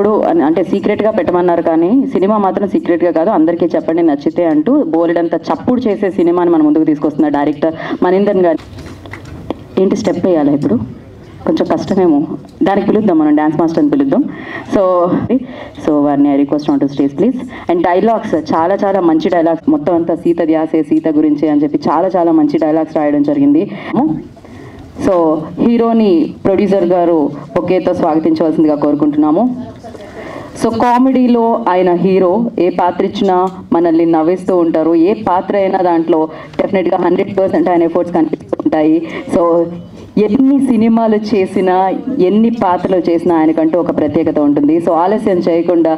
ఎప్పుడు అంటే సీక్రెట్గా పెట్టమన్నారు, కానీ సినిమా మాత్రం సీక్రెట్గా కాదు, అందరికీ చెప్పండి నచ్చితే అంటూ బోలెడంత చప్పుడు చేసే సినిమాని మన ముందుకు తీసుకొస్తున్న డైరెక్టర్ మణీందర్ గారు. ఏంటి స్టెప్ వేయాలి ఇప్పుడు? కొంచెం కష్టమేమో, దానికి పిలుద్దాం, మనం డ్యాన్స్ మాస్టర్ని పిలుద్దాం. సో వారిని I request on to stage please. And dialogues చాలా చాలా మంచి డైలాగ్స్, మొత్తం అంతా సీత ధ్యాసే సీత గురించి అని చెప్పి చాలా చాలా మంచి డైలాగ్స్ రాయడం జరిగింది. సో హీరోని ప్రొడ్యూసర్ గారు ఒకేతో స్వాగతించవలసిందిగా కోరుకుంటున్నాము. సో కామెడీలో ఆయన హీరో ఏ పాత్ర ఇచ్చినా మనల్ని నవ్విస్తూ ఉంటారు. ఏ పాత్ర అయినా దాంట్లో డెఫినెట్గా 100% ఆయన ఎఫర్ట్స్ కనిపిస్తూ ఉంటాయి. సో ఎన్ని సినిమాలు చేసినా ఎన్ని పాత్రలు చేసినా ఆయనకంటూ ఒక ప్రత్యేకత ఉంటుంది. సో ఆలస్యం చేయకుండా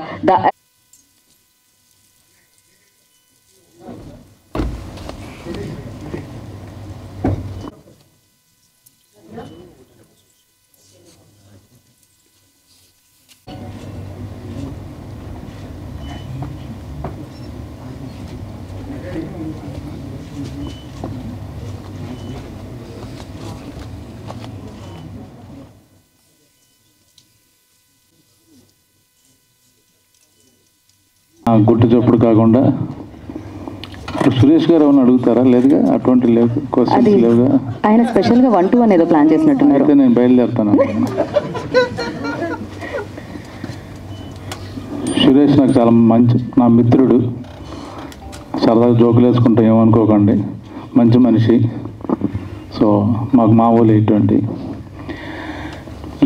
గుట్టు చప్పుడు కాకుండా ఇప్పుడు సురేష్ గారు ఏమైనా అడుగుతారా? లేదుగా, అటువంటి లేవు, క్వశ్చన్స్ లేవుగా. ఆయన స్పెషల్గా 1-2 అనేది ప్లాన్ చేసినట్టున్నారు. అయితే నేను బయలుదేరుతాను. సురేష్ నాకు చాలా మంచి, నా మిత్రుడు, సరదాగా జోకులు వేసుకుంటాం, ఏమనుకోకండి, మంచి మనిషి. సో మాకు మా ఊళ్ళో ఇటువంటి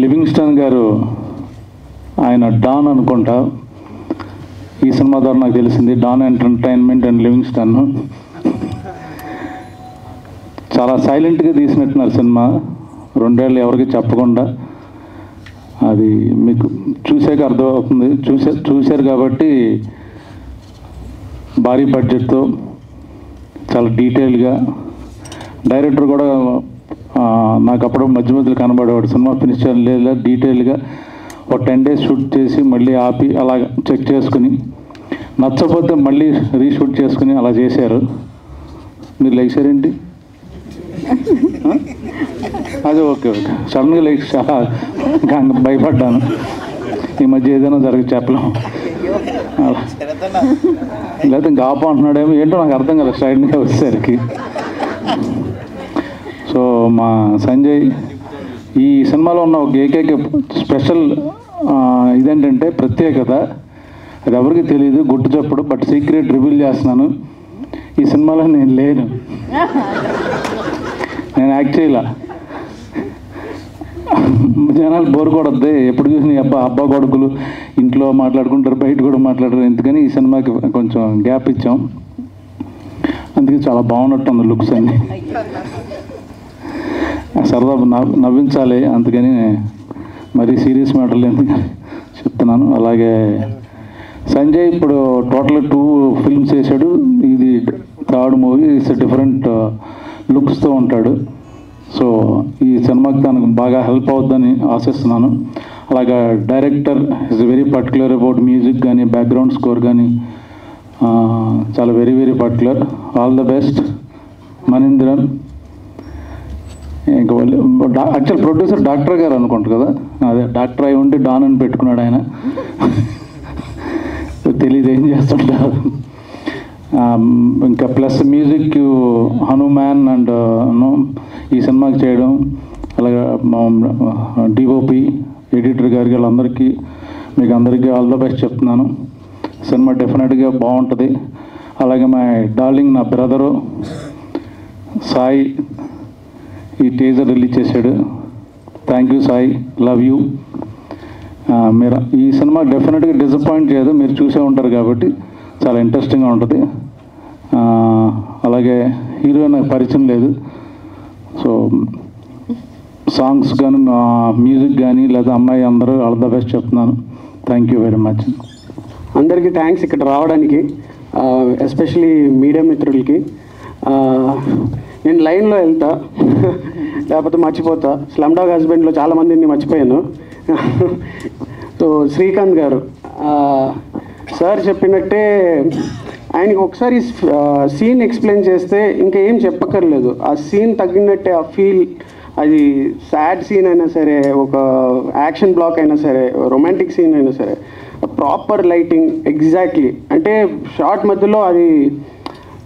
లివింగ్స్టన్ గారు, ఆయన డాన్ అనుకుంటా, ఈ సినిమా ద్వారా నాకు తెలిసింది. డాన్ ఎంటర్టైన్మెంట్ అండ్ లివింగ్స్టన్ చాలా సైలెంట్గా తీసినట్టున్నారు సినిమా, 2 ఏళ్ళు ఎవరికి చెప్పకుండా. అది మీకు చూసాక అర్థమవుతుంది. చూశారు కాబట్టి భారీ బడ్జెట్తో చాలా డీటెయిల్గా, డైరెక్టర్ కూడా నాకు అప్పుడు మధ్య మధ్యలో కనబడేవాడు. సినిమా ఫినిష్ చేయలేదు, డీటెయిల్గా ఒక 10 days షూట్ చేసి మళ్ళీ ఆపి అలా చెక్ చేసుకుని, నచ్చపోతే మళ్ళీ రీషూట్ చేసుకుని అలా చేశారు. మీరు లేచారేంటి? అదే ఓకే ఓకే, సడన్గా లేచి చాలా భయపడ్డాను. ఈ మధ్య ఏదైనా చెప్పలేము. లేకపోతే ఇంకా ఆప అంటున్నాడేమో, ఏంటో నాకు అర్థం కదా స్ట్రైట్గా వచ్చేసరికి. సో మా సంజయ్ ఈ సినిమాలో ఉన్న ఒక ఏకైక స్పెషల్ ఇదేంటంటే ప్రత్యేకత, అది ఎవరికి తెలియదు, గుట్టు చప్పుడు, బట్ సీక్రెట్ రివీల్ చేస్తున్నాను. ఈ సినిమాలో నేను లేను, నేను యాక్ట్ చేయాల. జనాలు బోర్ కొడద్ది, ఎప్పుడు చూసిన అబ్బా కొడుకులు ఇంట్లో మాట్లాడుకుంటారు, బయట కూడా మాట్లాడరు, ఎందుకని ఈ సినిమాకి కొంచెం గ్యాప్ ఇచ్చాం. అందుకే చాలా బాగున్నట్టుంది లుక్స్ అన్ని, సరదా నవ్వించాలి, అందుకని మరీ సీరియస్ మ్యాటర్లు ఎందుకు చెప్తున్నాను. అలాగే సంజయ్ ఇప్పుడు టోటల్ 2 ఫిల్మ్స్ చేశాడు, ఇది 3rd మూవీ. ఇట్స్ డిఫరెంట్ లుక్స్తో ఉంటాడు. సో ఈ సినిమాకి తనకు బాగా హెల్ప్ అవుతుందని ఆశిస్తున్నాను. అలాగే director is very particular about music కానీ బ్యాక్గ్రౌండ్ స్కోర్ కానీ, చాలా very very particular. All the best Manindran. ఇంకా యాక్చువల్ ప్రొడ్యూసర్ డాక్టర్ గారు అనుకుంటారు కదా, అదే డాక్టర్ అయి ఉండి డాన్ అని పెట్టుకున్నాడు ఆయన, తెలీదు ఏం చేస్తుంటారు. ఇంకా ప్లస్ మ్యూజిక్ హనుమాన్ అండ్ ఈ సినిమాకి చేయడం, అలాగే మా డిఓపి ఎడిటర్ గారికి, వాళ్ళందరికీ మీకు అందరికీ ఆల్ ద బెస్ట్ చెప్తున్నాను. సినిమా డెఫినెట్గా బాగుంటుంది. అలాగే మా డార్లింగ్ నా బ్రదరు సాయి ఈ టీజర్ రిలీజ్ చేశాడు. Thank you Sai, love you. మీరు ఈ సినిమా డెఫినెట్గా డిసప్పాయింట్ చేయదు, మీరు చూసే ఉంటారు కాబట్టి చాలా ఇంట్రెస్టింగ్గా ఉంటుంది. అలాగే హీరోయిన్ నాకు పరిచయం లేదు. సో సాంగ్స్ కానీ మ్యూజిక్ కానీ లేదా అమ్మాయి అందరూ ఆల్ ద బెస్ట్ చెప్తున్నాను. Thank you very much. అందరికీ థ్యాంక్స్ ఇక్కడ రావడానికి, ఎస్పెషలీ మీడియా మిత్రులకి. నేను లైన్లో వెళ్తా, లేకపోతే మర్చిపోతా. స్లమ్ డాగ్ హస్బెండ్లో చాలామందిని మర్చిపోయాను. సో శ్రీకాంత్ గారు సార్ చెప్పినట్టే, ఆయనకి ఒకసారి సీన్ ఎక్స్ప్లెయిన్ చేస్తే ఇంకా ఏం చెప్పక్కర్లేదు. ఆ సీన్ తగ్గినట్టే ఆ ఫీల్, అది సాడ్ సీన్ అయినా సరే, ఒక యాక్షన్ బ్లాక్ అయినా సరే, రొమాంటిక్ సీన్ అయినా సరే, ప్రాపర్ లైటింగ్ ఎగ్జాక్ట్లీ. అంటే షార్ట్ మధ్యలో అది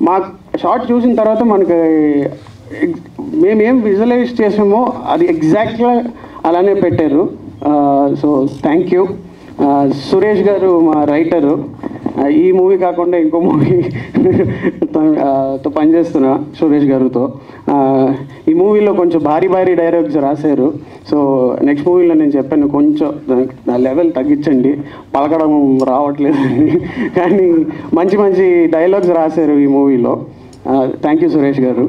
మా షార్ట్ చూసిన తర్వాత మనకి మేమేం విజువలైజ్ చేసామో అది ఎగ్జాక్ట్గా అలానే పెట్టారు. So thank you. సురేష్ గారు మా రైటరు, ఈ మూవీ కాకుండా ఇంకో మూవీ తో పనిచేస్తున్నా సురేష్ గారితో. ఈ మూవీలో కొంచెం భారీ డైలాగ్స్ రాశారు. సో నెక్స్ట్ మూవీలో నేను చెప్పాను కొంచెం నా లెవెల్ తగ్గించండి, పలకడం రావట్లేదండి, కానీ మంచి మంచి డైలాగ్స్ రాశారు ఈ మూవీలో. థ్యాంక్ యూ సురేష్ గారు.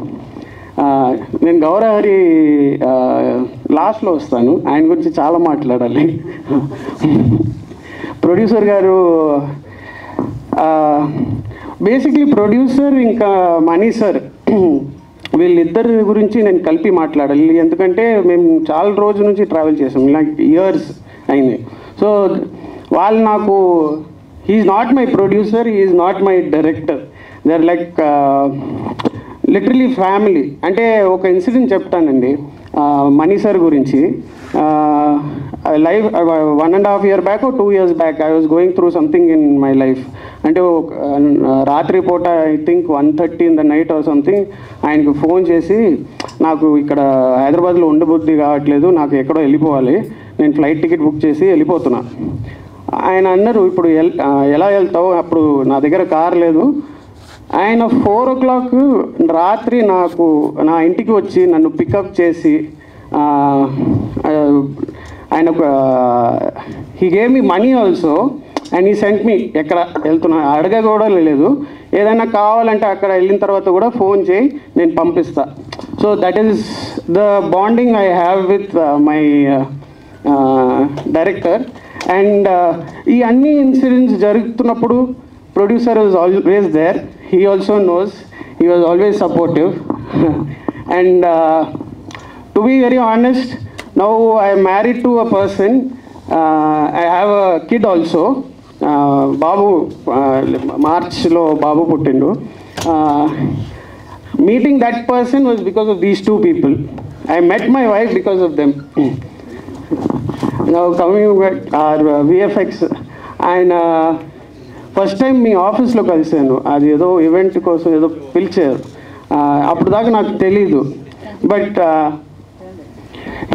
నేను గౌరహరి లాస్ట్లో వస్తాను, ఆయన గురించి చాలా మాట్లాడాలి. ప్రొడ్యూసర్ గారు, బేసిక్లీ ప్రొడ్యూసర్ ఇంకా మనీ సార్, వీళ్ళిద్దరి గురించి నేను కలిపి మాట్లాడాలి. ఎందుకంటే మేము చాలా రోజుల నుంచి ట్రావెల్ చేసాం, లైక్ ఇయర్స్ అయింది. సో వాళ్ళు నాకు, he's not my producer, he's not my director, they are like literally family. అంటే ఒక ఇన్సిడెంట్ చెప్తానండి మనీ సార్ గురించి. Life 1.5 years back, 2 years back I was going through something in my life. అంటే రాత్రి పూట I think 1:30 in the night or something ఆయనకు phone చేసి, నాకు ఇక్కడ హైదరాబాద్లో ఉండబుద్ధి కావట్లేదు, నాకు ఎక్కడో వెళ్ళిపోవాలి, నేను ఫ్లైట్ టికెట్ బుక్ చేసి వెళ్ళిపోతున్నా. ఆయన అన్నారు, ఇప్పుడు ఎలా వెళ్తావు, అప్పుడు నా దగ్గర కార్ లేదు. ఆయన 4 o'clock రాత్రి నాకు నా ఇంటికి వచ్చి నన్ను పికప్ చేసి, ఆయన he gave me money also and he sent me. ఎక్కడ వెళ్తున్నా అడగ కూడా లేదు, ఏదైనా కావాలంటే అక్కడ వెళ్ళిన తర్వాత కూడా ఫోన్ చేయి, నేను పంపిస్తా. So that is the bonding I have with my director. And ఈ అన్ని ఇన్సిడెంట్స్ జరుగుతున్నప్పుడు producer was always there. He also knows. He was always supportive. And to be very honest, now I am married to a person. I have a kid also. Babu, March lo Babu puttindu. Meeting that person was because of these two people. I met my wife because of them. Now coming back our VFX, and first time మీ ఆఫీస్లో కలిసాను, అది ఏదో event కోసం ఏదో పిలిచారు, అప్పుడు దాకా నాకు తెలీదు. బట్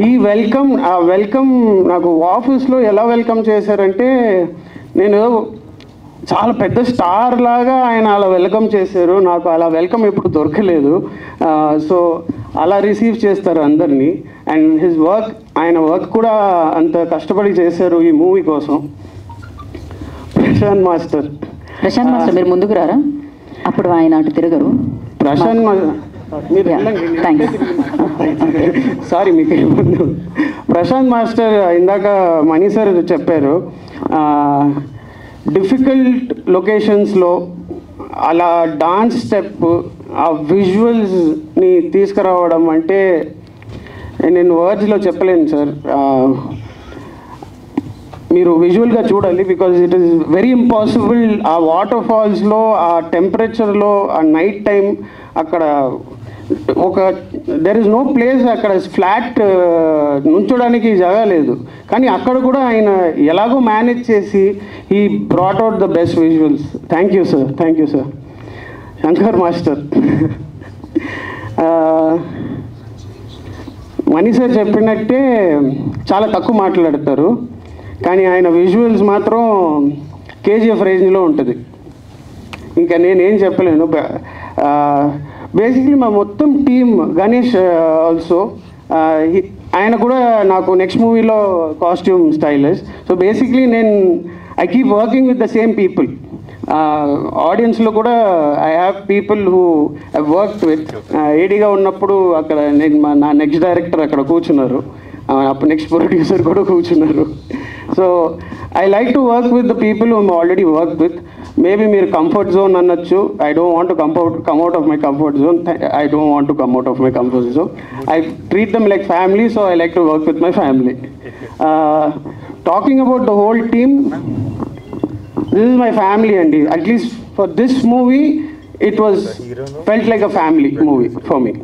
ఈ వెల్కమ్ నాకు ఆఫీస్లో ఎలా వెల్కమ్ చేశారంటే, నేను చాలా పెద్ద స్టార్ లాగా ఆయన అలా వెల్కమ్ చేశారు. నాకు అలా వెల్కమ్ ఎప్పుడు దొరకలేదు. సో అలా రిసీవ్ చేస్తారు అందరినీ. అండ్ హిజ్ వర్క్, ఆయన వర్క్ కూడా అంత కష్టపడి చేశారు ఈ మూవీ కోసం. ప్రశాంత్ మాస్టర్ మీరు ముందుకు రారా, అప్పుడు ఆయన అటు తిరగరు. సారీ మీకు ప్రశాంత్ మాస్టర్, ఇందాక మణి సార్ చెప్పారు, డిఫికల్ట్ లొకేషన్స్లో అలా డాన్స్ స్టెప్, ఆ విజువల్స్ని తీసుకురావడం అంటే నేను వర్డ్స్లో చెప్పలేను సార్. మీరు విజువల్గా చూడాలి, because it is very impossible. ఆ వాటర్ ఫాల్స్లో, ఆ టెంపరేచర్లో, ఆ నైట్ టైం అక్కడ ఒక దెర్ ఇస్ నో ప్లేస్, అక్కడ ఫ్లాట్ నుంచోడానికి జాగా లేదు. కానీ అక్కడ కూడా ఆయన ఎలాగో మేనేజ్ చేసి he brought out the best visuals. Thank you sir, thank you sir. Shankar master, Mani sir చెప్పినట్టే చాలా తక్కువ మాట్లాడతారు, కానీ ఆయన విజువల్స్ మాత్రం కేజీఎఫ్ రేంజ్లో ఉంటుంది. ఇంకా నేనేం చెప్పలేను. బేసిక్లీ మా మొత్తం టీమ్, గణేష్ ఆల్సో, ఆయన కూడా నాకు నెక్స్ట్ మూవీలో costume stylist. So basically I keep working with the same people. ఆడియన్స్లో కూడా I have people who I worked with. ఏడీగా ఉన్నప్పుడు అక్కడ నా నెక్స్ట్ డైరెక్టర్ అక్కడ కూర్చున్నారు, అప్పుడు నెక్స్ట్ ప్రొడ్యూసర్ కూడా కూర్చున్నారు. So I like to work with the people who already work with. Maybe మీరు కంఫర్ట్ జోన్ అనొచ్చు. I don't want to come out of my comfort zone. I don't want to come out of my comfort zone. I treat them like family, so I like to work with my family. Talking about the whole team, this is my family అండి. At least for this movie it was felt like a family movie for me.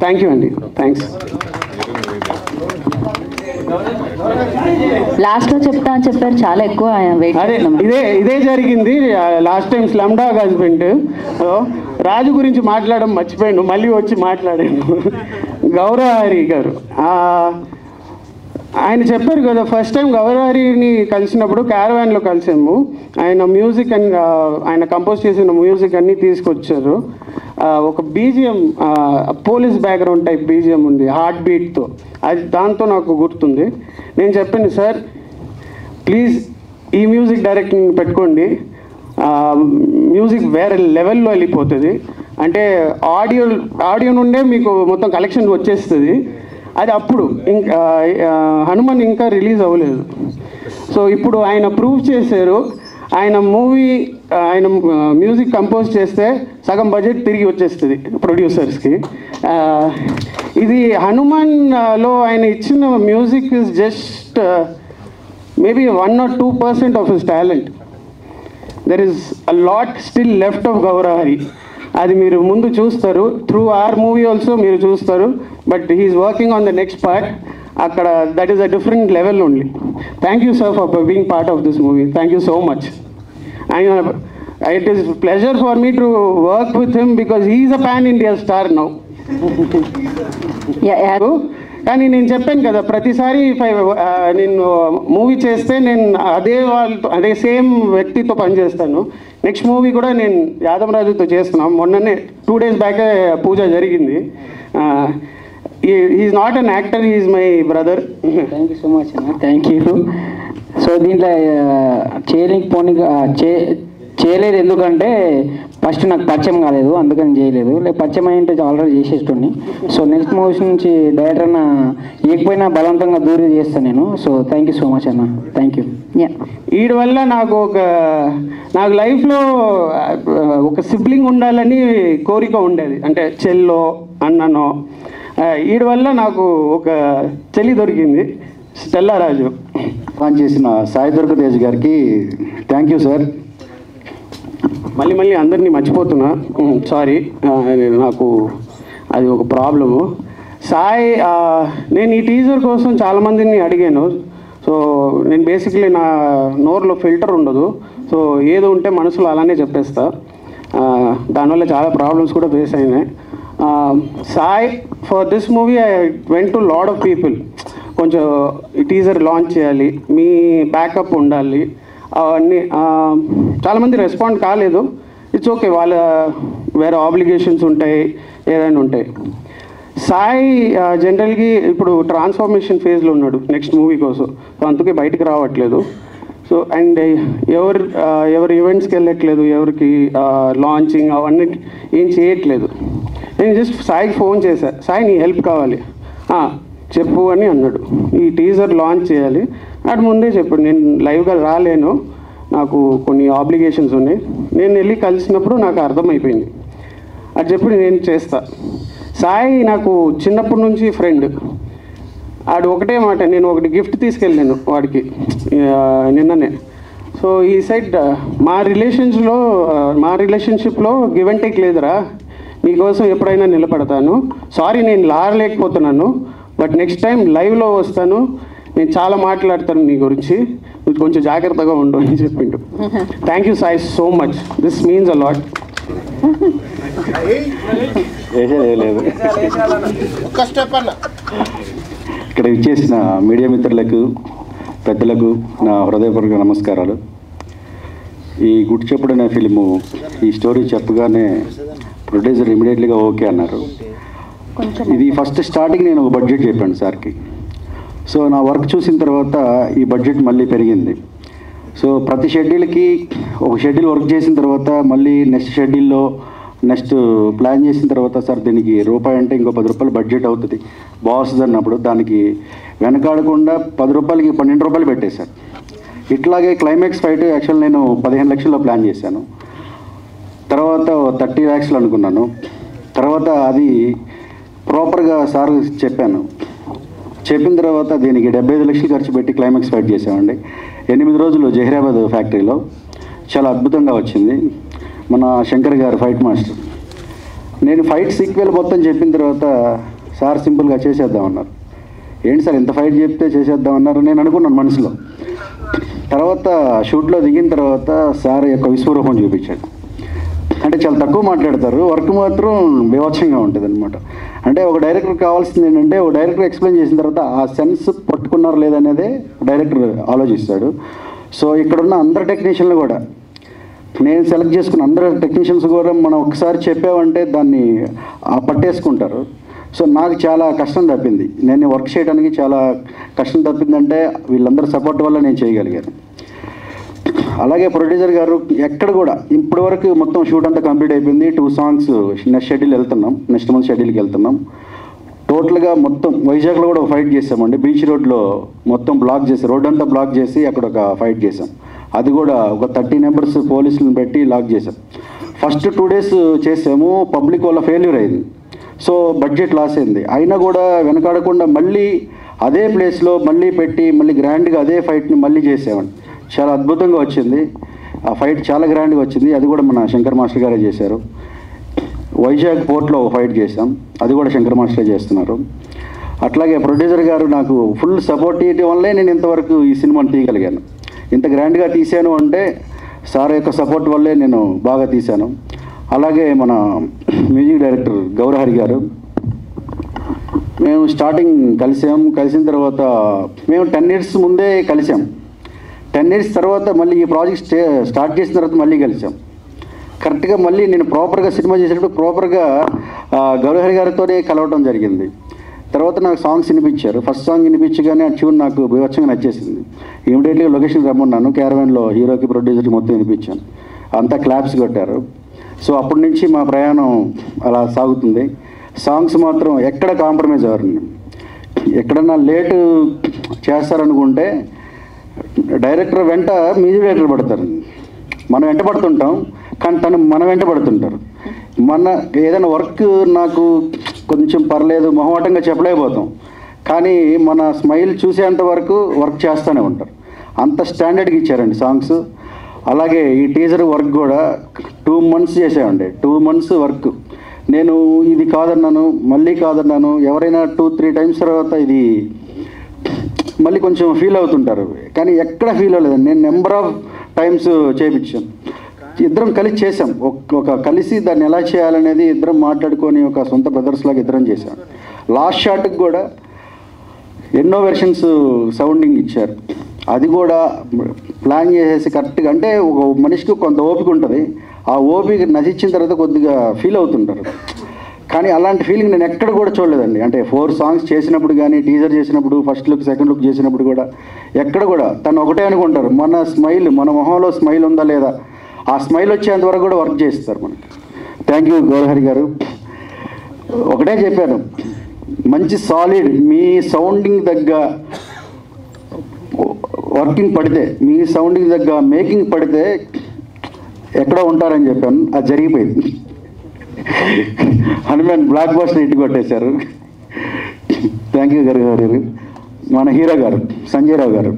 Thank you అండి, thanks. లాస్ట్లో చెప్తా అని చెప్పారు, చాలా ఎక్కువ wait అదే ఇదే జరిగింది last time slum dog husband. Raju గురించి మాట్లాడడం మర్చిపోయాను, మళ్ళీ వచ్చి మాట్లాడాను. గౌరవహరి గారు ఆయన చెప్పారు కదా, ఫస్ట్ టైం గౌరవహరిని కలిసినప్పుడు క్యారవాన్లో కలిసాము. ఆయన మ్యూజిక్ అండ్ ఆయన కంపోజ్ చేసిన మ్యూజిక్ అన్నీ తీసుకొచ్చారు. ఒక BGM police background type BGM ఉంది హార్ట్ బీట్తో, అది దాంతో నాకు గుర్తుంది. నేను చెప్పాను, సార్ ప్లీజ్ ఈ మ్యూజిక్ డైరెక్టింగ్ పెట్టుకోండి, మ్యూజిక్ వేరే లెవెల్లో వెళ్ళిపోతుంది. అంటే ఆడియో నుండే మీకు మొత్తం కలెక్షన్ వచ్చేస్తుంది. అది అప్పుడు ఇంకా హనుమాన్ ఇంకా రిలీజ్ అవ్వలేదు. సో ఇప్పుడు ఆయన ప్రూవ్ చేశారు. ఆయన మ్యూజిక్ కంపోజ్ చేస్తే సగం బడ్జెట్ తిరిగి వచ్చేస్తుంది ప్రొడ్యూసర్స్కి. ఇది హనుమాన్లో ఆయన ఇచ్చిన music is just maybe 1 or 2% of his talent. There is a lot still left of Gowrahari. అది మీరు ముందు చూస్తారు, త్రూ ఆర్ మూవీ ఆల్సో మీరు చూస్తారు. But he's working on the next part. అక్కడ that is a different level only. Thank you sir for being part of this movie. Thank you so much. And it is pleasure for me to work with him because he is a pan India star now. కానీ నేను చెప్పాను కదా, ప్రతిసారి నేను movie చేస్తే నేను అదే same వ్యక్తితో పనిచేస్తాను. నెక్స్ట్ మూవీ కూడా నేను యాదవరాజుతో చేస్తున్నాం. మొన్ననే 2 days బ్యాకే పూజ జరిగింది. Is not an actor, is my brother. Thank you so much అన్న, థ్యాంక్ యూ. సో దీంట్లో చేయలేదు ఎందుకంటే ఫస్ట్ నాకు పరిచయం కాలేదు, అందుకని చేయలేదు. లేక పరిచయం అయ్యింటే ఆల్రెడీ చేసేటోని. సో నెక్స్ట్ మూవీస్ నుంచి డైరెక్టర్ అన్న ఏకపోయినా బలవంతంగా దూరం చేస్తాను నేను. So thank you so much అన్న, థ్యాంక్ యూ. వీడి వల్ల నాకు లైఫ్లో ఒక సిబ్లింగ్ ఉండాలని కోరిక ఉండేది, అంటే చెల్లో అన్ననో. వీడి వల్ల నాకు ఒక చెల్లి దొరికింది, స్టెల్లా రాజు. చేసిన సాయి దుర్గతేజ్ గారికి థ్యాంక్ యూ సార్. మళ్ళీ అందరినీ మర్చిపోతున్నా, సారీ. నాకు అది ఒక ప్రాబ్లము. సాయి, నేను ఈ టీజర్ కోసం చాలామందిని అడిగాను. సో నేను బేసిక్లీ నా నోరులో ఫిల్టర్ ఉండదు. సో ఏదో ఉంటే మనసులో అలానే చెప్పేస్తా. దానివల్ల చాలా ప్రాబ్లమ్స్ కూడా ఫేస్ అయినాయి. Sai, for this movie I went to lot of people. కొంచెం టీజర్ లాంచ్ చేయాలి, మీ బ్యాకప్ ఉండాలి, అవన్నీ. చాలామంది రెస్పాండ్ కాలేదు. ఇట్స్ ఓకే, వాళ్ళ వేరే ఆబ్లిగేషన్స్ ఉంటాయి, ఏదైనా ఉంటాయి. సాయి జనరల్గా ఇప్పుడు ట్రాన్స్ఫర్మేషన్ ఫేజ్లో ఉన్నాడు నెక్స్ట్ మూవీ కోసం. సో అందుకే బయటికి రావట్లేదు. సో అండ్ ఎవరు ఈవెంట్స్కి వెళ్ళట్లేదు, ఎవరికి లాంచింగ్ అవన్నీ ఏం చేయట్లేదు. నేను జస్ట్ సాయికి ఫోన్ చేశాను, సాయి నీ హెల్ప్ కావాలి, చెప్పు అని అన్నాడు. ఈ టీజర్ లాంచ్ చేయాలి. అటు ముందే చెప్పాడు, నేను లైవ్గా రాలేను, నాకు కొన్ని ఆబ్లిగేషన్స్ ఉన్నాయి. నేను వెళ్ళి కలిసినప్పుడు నాకు అర్థమైపోయింది. అది చెప్పి నేను చేస్తా. సాయి నాకు చిన్నప్పటి నుంచి ఫ్రెండ్. ఆడు ఒకటే మాట, నేను ఒకటి గిఫ్ట్ తీసుకెళ్ళాను వాడికి నిన్ననే. సో ఈ సైడ్ మా రిలేషన్షిప్లో గివ్ అండ్ టేక్ లేదురా, నీకోసం ఎప్పుడైనా నిలబడతాను. సారీ నేను లారలేకపోతున్నాను, బట్ నెక్స్ట్ టైం లైవ్లో వస్తాను, నేను చాలా మాట్లాడతాను నీ గురించి, నువ్వు కొంచెం జాగ్రత్తగా ఉండు అని చెప్పిండు. Thank you Sai so much, this means a lot. లేదు ఇక్కడ ఇచ్చేసిన మీడియా మిత్రులకు, పెద్దలకు నా హృదయపూర్వక నమస్కారాలు. ఈ గుడ్ చెప్పుడు అనే ఫిలిము ఈ స్టోరీ చెప్పగానే ప్రొడ్యూసర్ ఇమీడియట్లీగా ఓకే అన్నారు. ఇది ఫస్ట్ స్టార్టింగ్ నేను ఒక బడ్జెట్ చెప్పాను సార్కి. సో నా వర్క్ చూసిన తర్వాత ఈ బడ్జెట్ మళ్ళీ పెరిగింది. సో ప్రతి షెడ్యూల్కి ఒక షెడ్యూల్ వర్క్ చేసిన తర్వాత మళ్ళీ నెక్స్ట్ ప్లాన్ చేసిన తర్వాత సార్ దీనికి రూపాయి అంటే ఇంకో 10 రూపాయలు బడ్జెట్ అవుతుంది బాస్ అన్నప్పుడు దానికి వెనకాడకుండా 10 రూపాయలకి 12 రూపాయలు పెట్టేశారు. ఇట్లాగే క్లైమాక్స్ ఫైట్ యాక్చువల్ నేను 15 లక్షల్లో ప్లాన్ చేశాను. తర్వాత 30 lakhs అనుకున్నాను. తర్వాత అది ప్రాపర్గా సార్ చెప్పిన తర్వాత దీనికి 75 లక్షలు ఖర్చు పెట్టి క్లైమాక్స్ ఫైట్ చేసామండి. 8 రోజులు జహీరాబాద్ ఫ్యాక్టరీలో. చాలా అద్భుతంగా వచ్చింది. మన శంకర్ గారు ఫైట్ మాస్టర్. నేను ఫైట్ సీక్వెల్ మొత్తం చెప్పిన తర్వాత సార్ సింపుల్గా చేసేద్దామన్నారు. ఏంటి సార్ ఇంత ఫైట్ చెప్తే చేసేద్దామన్నారు నేను అనుకున్నాను మనసులో. తర్వాత షూట్లో దిగిన తర్వాత సార్ యొక్క విశ్వరూపం చూపించాడు. అంటే చాలా తక్కువ మాట్లాడతారు, వర్క్ మాత్రం బీభత్సంగా ఉంటుంది అనమాట. అంటే ఒక డైరెక్టర్ కావాల్సింది ఏంటంటే ఒక డైరెక్టర్ ఎక్స్ప్లెయిన్ చేసిన తర్వాత ఆ సెన్స్ పట్టుకున్నారు లేదనేదే డైరెక్టర్ ఆలోచిస్తాడు. సో ఇక్కడున్న అందరు టెక్నీషియన్లు కూడా నేను సెలెక్ట్ చేసుకున్న అందరు టెక్నీషియన్స్ కూడా మనం ఒకసారి చెప్పామంటే దాన్ని పట్టేసుకుంటారు. సో నాకు చాలా కష్టం తప్పింది, నేను వర్క్ చేయడానికి చాలా కష్టం తప్పిందంటే వీళ్ళందరూ సపోర్ట్ వల్ల నేను చేయగలిగాను. అలాగే ప్రొడ్యూసర్ గారు ఎక్కడ కూడా ఇప్పటి వరకు మొత్తం షూట్ అంతా కంప్లీట్ అయిపోయింది. 2 songs నెక్స్ట్ షెడ్యూల్ వెళ్తున్నాం, నెక్స్ట్ మంత్ షెడ్యూల్కి వెళ్తున్నాం. టోటల్గా మొత్తం వైజాగ్లో కూడా ఒక ఫైట్ చేసామండి. బీచ్ రోడ్లో మొత్తం బ్లాక్ చేసి, రోడ్ అంతా బ్లాక్ చేసి అక్కడ ఒక ఫైట్ చేసాం. అది కూడా ఒక 30 members పోలీసులను పెట్టి లాక్ చేసాం. ఫస్ట్ 2 days చేసాము, పబ్లిక్ వల్ల ఫెయిల్యూర్ అయింది. సో బడ్జెట్ లాస్ అయింది. అయినా కూడా వెనకాడకుండా మళ్ళీ అదే ప్లేస్లో మళ్ళీ పెట్టి మళ్ళీ గ్రాండ్గా అదే ఫైట్ని మళ్ళీ చేసామండి. చాలా అద్భుతంగా వచ్చింది ఆ ఫైట్, చాలా గ్రాండ్గా వచ్చింది. అది కూడా మన శంకర్ మాస్టర్ గారే చేశారు. వైజాగ్ పోర్ట్లో ఒక ఫైట్ చేశాం, అది కూడా శంకర్ మాస్టరే చేస్తున్నారు. అట్లాగే ప్రొడ్యూసర్ గారు నాకు ఫుల్ సపోర్ట్ ఇవ్వడం వల్లే నేను ఇంతవరకు ఈ సినిమాని తీయగలిగాను. ఇంత గ్రాండ్గా తీశాను అంటే సార్ యొక్క సపోర్ట్ వల్లే నేను బాగా తీశాను. అలాగే మన మ్యూజిక్ డైరెక్టర్ గౌరహరి గారు, మేము స్టార్టింగ్ కలిసిన తర్వాత మేము 10 years ముందే కలిసాం. 10 years తర్వాత మళ్ళీ ఈ ప్రాజెక్ట్ స్టార్ట్ చేసిన తర్వాత మళ్ళీ కలిసాం. కరెక్ట్గా మళ్ళీ నేను ప్రాపర్గా సినిమా చేసేటప్పుడు ప్రాపర్గా గౌరహరి గారితోనే కలవటం జరిగింది. తర్వాత నాకు సాంగ్స్ వినిపించారు. ఫస్ట్ సాంగ్ వినిపించగానే ఆ ట్యూన్ నాకు బీభత్సంగా నచ్చేసింది. ఇమీడియట్గా లొకేషన్ రమ్మన్నాను, క్యారవాన్లో హీరోకి ప్రొడ్యూసర్కి మొత్తం వినిపించాను. అంతా క్లాప్స్ కొట్టారు. సో అప్పటి నుంచి మా ప్రయాణం అలా సాగుతుంది. సాంగ్స్ మాత్రం ఎక్కడ కాంప్రమైజ్ అవ్వరండి. ఎక్కడన్నా లేటు చేస్తారనుకుంటే డైరెక్టర్ వెంట మ్యూజిక్ డైరెక్టర్ పడతారు. మనం వెంట పడుతుంటాం, కానీ మన వెంట పడుతుంటారు. మన ఏదైనా వర్క్ నాకు కొంచెం పర్లేదు మొహమాటంగా చెప్పలేకపోతాం, కానీ మన స్మైల్ చూసేంత వరకు వర్క్ చేస్తూనే ఉంటారు. అంత స్టాండర్డ్గా ఇచ్చారండి సాంగ్స్. అలాగే ఈ టీజర్ వర్క్ కూడా 2 months చేసామండి. 2 months వర్క్. నేను ఇది కాదన్నాను, మళ్ళీ కాదన్నాను. ఎవరైనా 2-3 times తర్వాత ఇది మళ్ళీ కొంచెం ఫీల్ అవుతుంటారు, కానీ ఎక్కడ ఫీల్ అవ్వలేదండి. నేను నెంబర్ ఆఫ్ టైమ్స్ చేయించాను. ఇద్దరం కలిసి చేసాం. ఒక కలిసి దాన్ని ఎలా చేయాలనేది ఇద్దరం మాట్లాడుకొని ఒక సొంత బ్రదర్స్ లాగా ఇద్దరం చేశాం. లాస్ట్ షాట్కి కూడా ఎన్నో వెర్షన్స్ సౌండింగ్ ఇచ్చారు. అది కూడా ప్లాన్ చేసేసి కరెక్ట్గా, అంటే ఒక మనిషికి కొంత ఓపిక ఉంటుంది. ఆ ఓపిక నశించిన తర్వాత కొద్దిగా ఫీల్ అవుతుంటారు, కానీ అలాంటి ఫీలింగ్ నేను ఎక్కడ కూడా చూడలేదండి. అంటే 4 songs చేసినప్పుడు కానీ, టీజర్ చేసినప్పుడు, ఫస్ట్ లుక్ సెకండ్ లుక్ చేసినప్పుడు కూడా ఎక్కడ కూడా తను ఒకటే అనుకుంటారు, మన స్మైల్, మన మొహంలో స్మైల్ ఉందా లేదా, ఆ స్మైల్ వచ్చేంత వరకు కూడా వర్క్ చేస్తారు మనకి. థ్యాంక్ యూ గౌరహరి గారు. ఒకటే చెప్పాను, మంచి సాలిడ్ మీ సౌండింగ్ తగ్గ వర్కింగ్ పడితే, మీ సౌండింగ్ తగ్గ మేకింగ్ పడితే ఎక్కడో ఉంటారని చెప్పాను. అది జరిగిపోయింది. హనుమాన్ బ్లాక్ బస్టర్ ఇంటికి కొట్టేశారు. థ్యాంక్ యూ గారు. మన హీరో గారు సంజయ్ రావు గారు,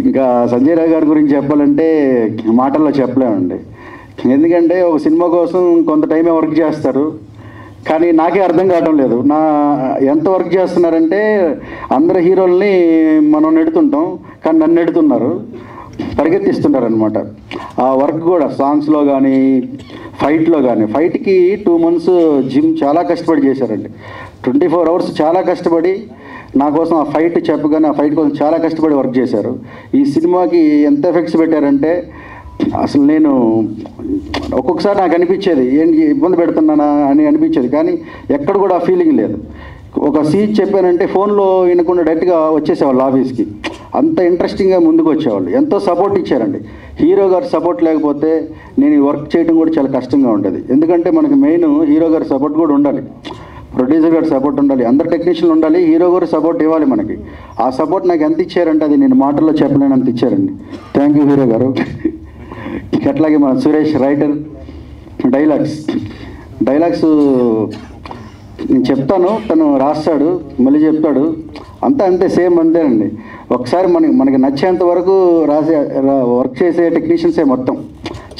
ఇంకా సంజయ్ రావు గారి గురించి చెప్పాలంటే మాటల్లో చెప్పలేమండి. ఎందుకంటే ఒక సినిమా కోసం కొంత టైమే వర్క్ చేస్తారు, కానీ నాకే అర్థం కావటం లేదు. ఎంత వర్క్ చేస్తున్నారంటే అందరు హీరోల్ని మనం నెడుతుంటాం, కానీ నన్ను నెడుతున్నారు, పరిగెత్తిస్తున్నారు అనమాట. ఆ వర్క్ కూడా సాంగ్స్లో కానీ, ఫైట్లో కానీ, ఫైట్కి 2 months జిమ్ చాలా కష్టపడి చేశారండి. 24 hours చాలా కష్టపడి నా కోసం ఆ ఫైట్ చెప్పగానే ఆ ఫైట్ కోసం చాలా కష్టపడి వర్క్ చేశారు. ఈ సినిమాకి ఎంత ఎఫెక్ట్స్ పెట్టారంటే అసలు నేను ఒక్కొక్కసారి నాకు అనిపించేది ఏంటి ఇబ్బంది పెడుతున్నానా అని అనిపించేది, కానీ ఎక్కడ కూడా ఆ ఫీలింగ్ లేదు. ఒక సీన్ చెప్పానంటే ఫోన్లో వినకుండా డైరెక్ట్గా వచ్చేసేవాళ్ళు ఆఫీస్కి. అంత ఇంట్రెస్టింగ్గా ముందుకు వచ్చేవాళ్ళు. ఎంతో సపోర్ట్ ఇచ్చారండి. హీరో గారి సపోర్ట్ లేకపోతే నేను ఈ వర్క్ చేయడం కూడా చాలా కష్టంగా ఉంటుంది. ఎందుకంటే మనకి మెయిన్ హీరో గారి సపోర్ట్ కూడా ఉండాలి, ప్రొడ్యూసర్ గారి సపోర్ట్ ఉండాలి, అందరు టెక్నీషియన్లు ఉండాలి, హీరో గారు సపోర్ట్ ఇవ్వాలి మనకి. ఆ సపోర్ట్ నాకు ఎంత ఇచ్చారంటే అది నేను మాటల్లో చెప్పలేనంత ఇచ్చారండి. థ్యాంక్ యూ హీరో గారు. అట్లాగే మన సురేష్ రైటర్, డైలాగ్స్ నేను చెప్తాను, తను రాస్తాడు, మళ్ళీ చెప్తాడు, అంతా అంతే, సేమ్ అంతేనండి. ఒకసారి మనకి నచ్చేంత వరకు వర్క్ చేసే టెక్నీషియన్సే మొత్తం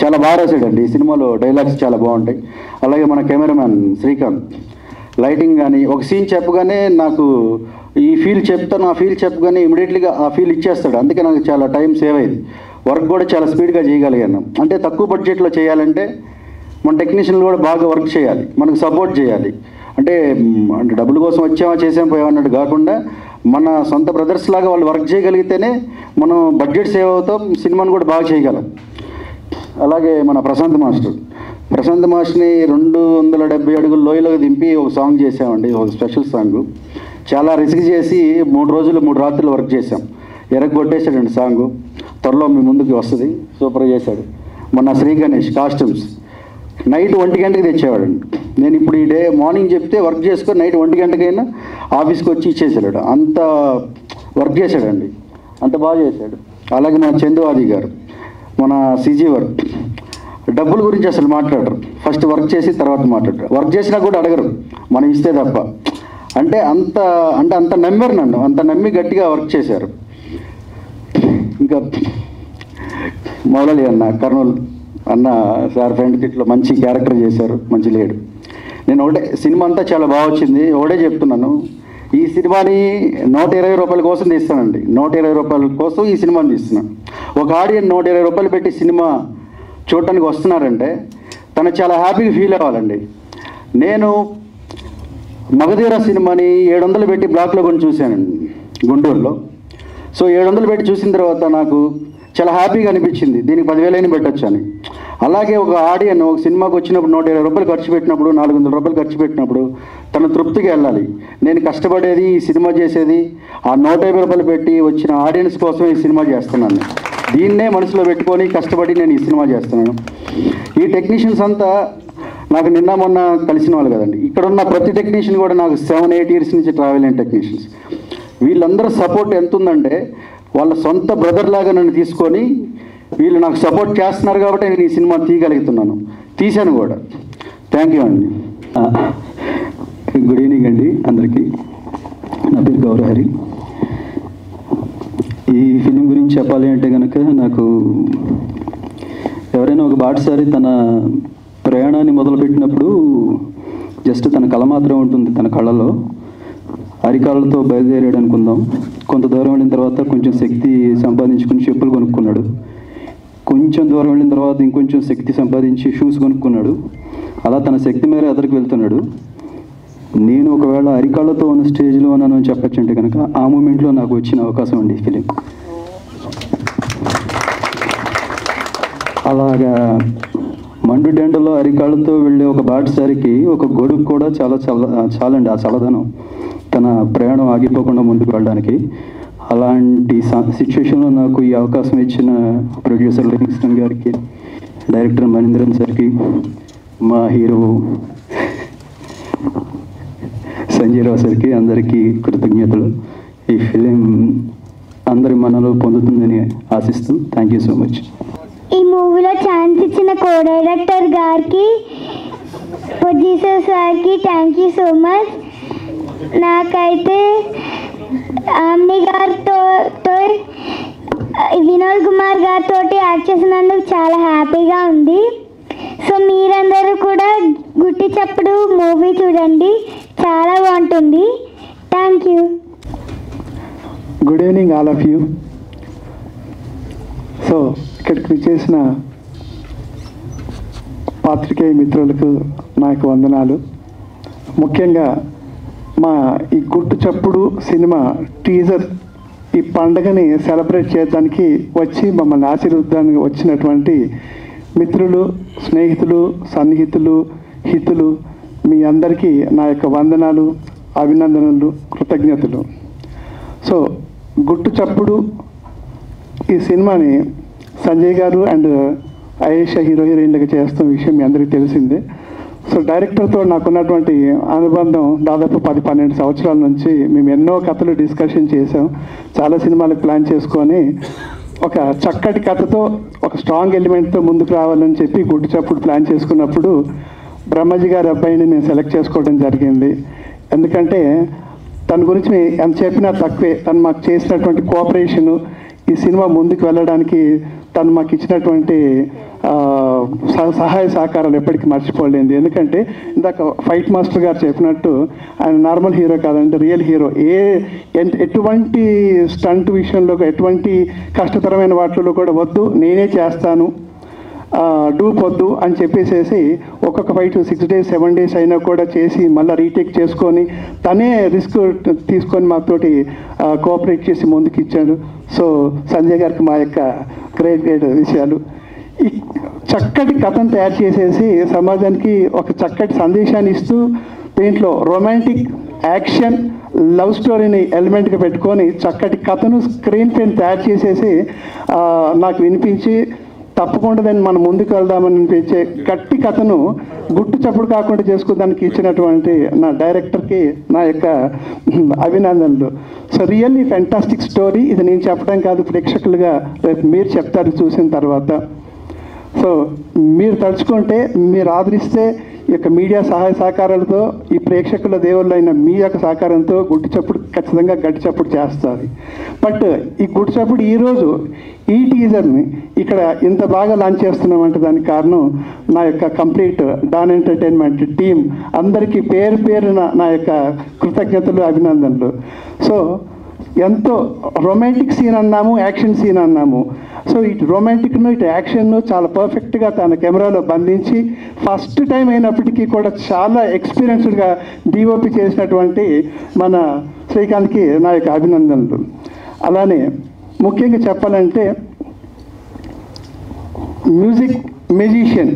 చాలా బాగా రాశాడండి. ఈ సినిమాలో డైలాగ్స్ చాలా బాగుంటాయి. అలాగే మన కెమెరామ్యాన్ శ్రీకాంత్, లైటింగ్ కానీ ఒక సీన్ చెప్పగానే నాకు ఈ ఫీల్ చెప్తాను, ఆ ఫీల్ చెప్పగానే ఇమీడియట్లీగా ఆ ఫీల్ ఇచ్చేస్తాడు. అందుకే నాకు చాలా టైం సేవ్ అయింది. వర్క్ కూడా చాలా స్పీడ్గా చేయగలిగాను. అంటే తక్కువ బడ్జెట్లో చేయాలంటే మన టెక్నీషియన్లు కూడా బాగా వర్క్ చేయాలి, మనకు సపోర్ట్ చేయాలి. అంటే డబ్బుల కోసం వచ్చామా చేసాం పోయామన్నట్టు కాకుండా మన సొంత బ్రదర్స్ లాగా వాళ్ళు వర్క్ చేయగలిగితేనే మనం బడ్జెట్ సేవ్ అవుతాం, సినిమాను కూడా బాగా చేయగలం. అలాగే మన ప్రశాంత్ మాస్టర్ని 270 అడుగుల లోయలోకి దింపి ఒక సాంగ్ చేసామండి, ఒక స్పెషల్ సాంగ్. చాలా రిస్క్ చేసి 3 రోజులు 3 రాత్రులు వర్క్ చేసాం. కొట్టేశాడండి సాంగ్. త్వరలో మీ ముందుకు వస్తుంది, సూపర్గా చేశాడు. మొన్న శ్రీ గణేష్ కాస్ట్యూమ్స్ నైట్ 1 గంటకి తెచ్చేవాడండి. నేను ఇప్పుడు ఈ డే మార్నింగ్ చెప్తే వర్క్ చేసుకొని నైట్ 1 గంటకైనా ఆఫీస్కి వచ్చి ఇచ్చేసాడు. అంత వర్క్ చేశాడండి, అంత బాగా చేశాడు. అలాగే మన చందువాది గారు, మన సిజీ వర్క్, డబ్బుల గురించి అసలు మాట్లాడరు. ఫస్ట్ వర్క్ చేసి తర్వాత మాట్లాడరు. వర్క్ చేసినా కూడా అడగరు, మనం ఇస్తే తప్ప. అంటే అంత నమ్మారు నన్ను, అంత నమ్మి గట్టిగా వర్క్ చేశారు. ఇంకా మౌలలి అన్న, కర్నూలు అన్న సార్ ఫ్రెండ్ కిట్లో మంచి క్యారెక్టర్ చేశారు, మంచి లేడు. నేను ఒకటే, సినిమా అంతా చాలా బాగా వచ్చింది. ఒకటే చెప్తున్నాను, ఈ సినిమాని 120 రూపాయల కోసం తీస్తానండి. 120 రూపాయల కోసం ఈ సినిమాని తీస్తున్నాను. ఒక ఆడియన్స్ 120 రూపాయలు పెట్టి సినిమా చూడటానికి వస్తున్నారంటే తను చాలా హ్యాపీగా ఫీల్ అవ్వాలండి. నేను మగధీర సినిమాని 700 పెట్టి బ్లాక్లో కొని చూశానండి గుంటూరులో. సో 700 పెట్టి చూసిన తర్వాత నాకు చాలా హ్యాపీగా అనిపించింది, దీనికి 10,000 అయినా పెట్టచ్చు అని. అలాగే ఒక ఆడియన్ ఒక సినిమాకి వచ్చినప్పుడు 120 రూపాయలు ఖర్చు పెట్టినప్పుడు, 400 రూపాయలు ఖర్చు పెట్టినప్పుడు తను తృప్తిగా వెళ్ళాలి. నేను కష్టపడేది, ఈ సినిమా చేసేది ఆ 150 రూపాయలు పెట్టి వచ్చిన ఆడియన్స్ కోసమే ఈ సినిమా చేస్తున్నాను. దీన్నే మనసులో పెట్టుకొని కష్టపడి నేను ఈ సినిమా చేస్తున్నాను. ఈ టెక్నీషియన్స్ అంతా నాకు నిన్న మొన్న కలిసిన వాళ్ళు కదండి. ఇక్కడ ఉన్న ప్రతి టెక్నీషియన్ కూడా నాకు 7-8 ఇయర్స్ నుంచి ట్రావెల్ అయిన టెక్నీషియన్స్. వీళ్ళందరూ సపోర్ట్ ఎంత ఉందంటే వాళ్ళ సొంత బ్రదర్ లాగా నన్ను తీసుకొని వీళ్ళు నాకు సపోర్ట్ చేస్తున్నారు కాబట్టి నేను ఈ సినిమా తీయగలుగుతున్నాను, తీశాను కూడా. థ్యాంక్ యూ అండి. గుడ్ ఈవినింగ్ అండి అందరికీ. నా పేరు గౌరహరి. ఈ ఫిలిం గురించి చెప్పాలి అంటే కనుక, నాకు ఎవరైనా ఒక బాటసారి తన ప్రయాణాన్ని మొదలుపెట్టినప్పుడు జస్ట్ తన కళ మాత్రం ఉంటుంది తన కళలో. అరికాళ్ళతో బయలుదేరాడు అనుకుందాం. కొంత దూరం వెళ్ళిన తర్వాత కొంచెం శక్తి సంపాదించుకుని చెప్పులు కొనుక్కున్నాడు. కొంచెం దూరం వెళ్ళిన తర్వాత ఇంకొంచెం శక్తి సంపాదించి షూస్ కొనుక్కున్నాడు. అలా తన శక్తి మేర ఎదరికి వెళ్తున్నాడు. నేను ఒకవేళ అరికాళ్ళతో ఉన్న స్టేజ్లో ఉన్నాను అని చెప్పచ్చు అంటే కనుక ఆ మూమెంట్లో నాకు వచ్చిన అవకాశం అండి ఈ ఫిలిం. అలాగా మండు డెండలో అరికాళ్ళతో వెళ్ళే ఒక బాటసారికి ఒక గొడుగు కూడా చాలండి ఆ చల్లదనం తన ప్రయాణం ఆగిపోకుండా ముందుకు వెళ్ళడానికి. అలాంటి సిచ్యువేషన్లో నాకు ఈ అవకాశం ఇచ్చిన ప్రొడ్యూసర్ లివింగ్స్టన్ గారికి, డైరెక్టర్ మనీంద్రన్ సార్కి, మా హీరో సంజయ్ రావు సార్కి అందరికీ కృతజ్ఞతలు. ఈ ఫిలిం అందరి మనలో పొందుతుందని ఆశిస్తూ థ్యాంక్ యూ సో మచ్. ఈ మూవీలో ఛాన్స్ ఇచ్చిన కో డైరెక్టర్ గారికి, ప్రొడ్యూసర్ సార్కి థ్యాంక్ యూ సో మచ్. నాకైతే ఆమ్ని గారితో వినోద్ కుమార్ గారితో యాక్ట్ చేసినందుకు చాలా హ్యాపీగా ఉంది. సో మీరందరూ కూడా గుట్టి చప్పుడు మూవీ చూడండి, చాలా బాగుంటుంది. Thank you. Good evening all of you. So ఇక్కడికి విచ్చేసిన పాత్రికేయ మిత్రులకు నాకు వందనాలు. ముఖ్యంగా మా ఈ గుట్టు చప్పుడు సినిమా టీజర్ ఈ పండుగని సెలబ్రేట్ చేయడానికి వచ్చి మమ్మల్ని ఆశీర్వదానికి వచ్చినటువంటి మిత్రులు, స్నేహితులు, సన్నిహితులు, హితులు మీ అందరికీ నా యొక్క వందనాలు, అభినందనలు, కృతజ్ఞతలు. సో గుట్టు చప్పుడు ఈ సినిమాని సంజయ్ గారు అండ్ ఆయేషా హీరోయిన్లుగా చేస్తున్న విషయం మీ అందరికీ తెలిసిందే. సో డైరెక్టర్తో నాకున్నటువంటి అనుబంధం దాదాపు 10-12 సంవత్సరాల నుంచి మేము ఎన్నో కథలు డిస్కషన్ చేసాం. చాలా సినిమాలకు ప్లాన్ చేసుకొని ఒక చక్కటి కథతో ఒక స్ట్రాంగ్ ఎలిమెంట్తో ముందుకు రావాలని చెప్పి గుట్టు చప్పుడు ప్లాన్ చేసుకున్నప్పుడు బ్రహ్మజీ గారి అబ్బాయిని నేను సెలెక్ట్ చేసుకోవడం జరిగింది. ఎందుకంటే తన గురించి ఎంత చెప్పినా తక్కువే. తను మాకు చేసినటువంటి కోఆపరేషను, ఈ సినిమా ముందుకు వెళ్ళడానికి తను మాకు ఇచ్చినటువంటి సహాయ సహకారాలు ఎప్పటికీ మర్చిపోలేదు. ఎందుకంటే ఇందాక ఫైట్ మాస్టర్ గారు చెప్పినట్టు ఆయన నార్మల్ హీరో కాదంటే రియల్ హీరో. ఎటువంటి స్టంట్ విషయంలో ఎటువంటి కష్టతరమైన వాటిలో కూడా వద్దు నేనే చేస్తాను, డూప్ వద్దు అని చెప్పేసేసి ఒక్కొక్క ఫైట్ 6 days 7 days అయినా కూడా చేసి మళ్ళీ రీటేక్ చేసుకొని తనే రిస్క్ తీసుకొని మాతోటి కోఆపరేట్ చేసి ముందుకు ఇచ్చాడు. సో సంజయ్ గారికి మా యొక్క గ్రేట్ విషయాలు. ఈ చక్కటి కథను తయారు చేసేసి సమాజానికి ఒక చక్కటి సందేశాన్ని ఇస్తూ దీంట్లో రొమాంటిక్ యాక్షన్ లవ్ స్టోరీని ఎలిమెంట్గా పెట్టుకొని చక్కటి కథను స్క్రీన్ పైన తయారు చేసేసి నాకు వినిపించి తప్పకుండా దాన్ని మనం ముందుకు వెళ్దామని అనిపించే గట్టి కథను గుట్టు చప్పుడు కాకుండా చేసుకోవడానికి ఇచ్చినటువంటి నా డైరెక్టర్కి నా యొక్క అభినందనలు. So really fantastic story. ఇది నేను చెప్పడం కాదు, ప్రేక్షకులుగా రేపు మీరు చెప్తారు చూసిన తర్వాత. సో మీరు తలుచుకుంటే, మీరు ఆదరిస్తే ఈ యొక్క మీడియా సహాయ సహకారాలతో, ఈ ప్రేక్షకుల దేవుళ్ళైన మీ యొక్క సహకారంతో గుట్టు చప్పుడు ఖచ్చితంగా గట్టి చప్పుడు చేస్తుంది. బట్ ఈ గుట్టు చప్పుడు ఈరోజు ఈ టీజర్ని ఇక్కడ ఇంత బాగా లాంచ్ చేస్తున్నామంటే దానికి కారణం నా యొక్క కంప్లీట్ డాన్ ఎంటర్టైన్మెంట్ టీం అందరికీ పేరు పేరున నా యొక్క కృతజ్ఞతలు, అభినందనలు. సో ఎంతో రొమాంటిక్ సీన్ అన్నాము, యాక్షన్ సీన్ అన్నాము. సో ఇటు రొమాంటిక్ను ఇటు యాక్షన్ను చాలా పర్ఫెక్ట్గా తన కెమెరాలో బంధించి ఫస్ట్ టైం అయినప్పటికీ కూడా చాలా ఎక్స్పీరియన్స్డ్గా డిఓపి చేసినటువంటి మన శ్రీకాంత్కి నా యొక్క అభినందనలు. అలానే ముఖ్యంగా చెప్పాలంటే మ్యూజిక్ మెజిషియన్.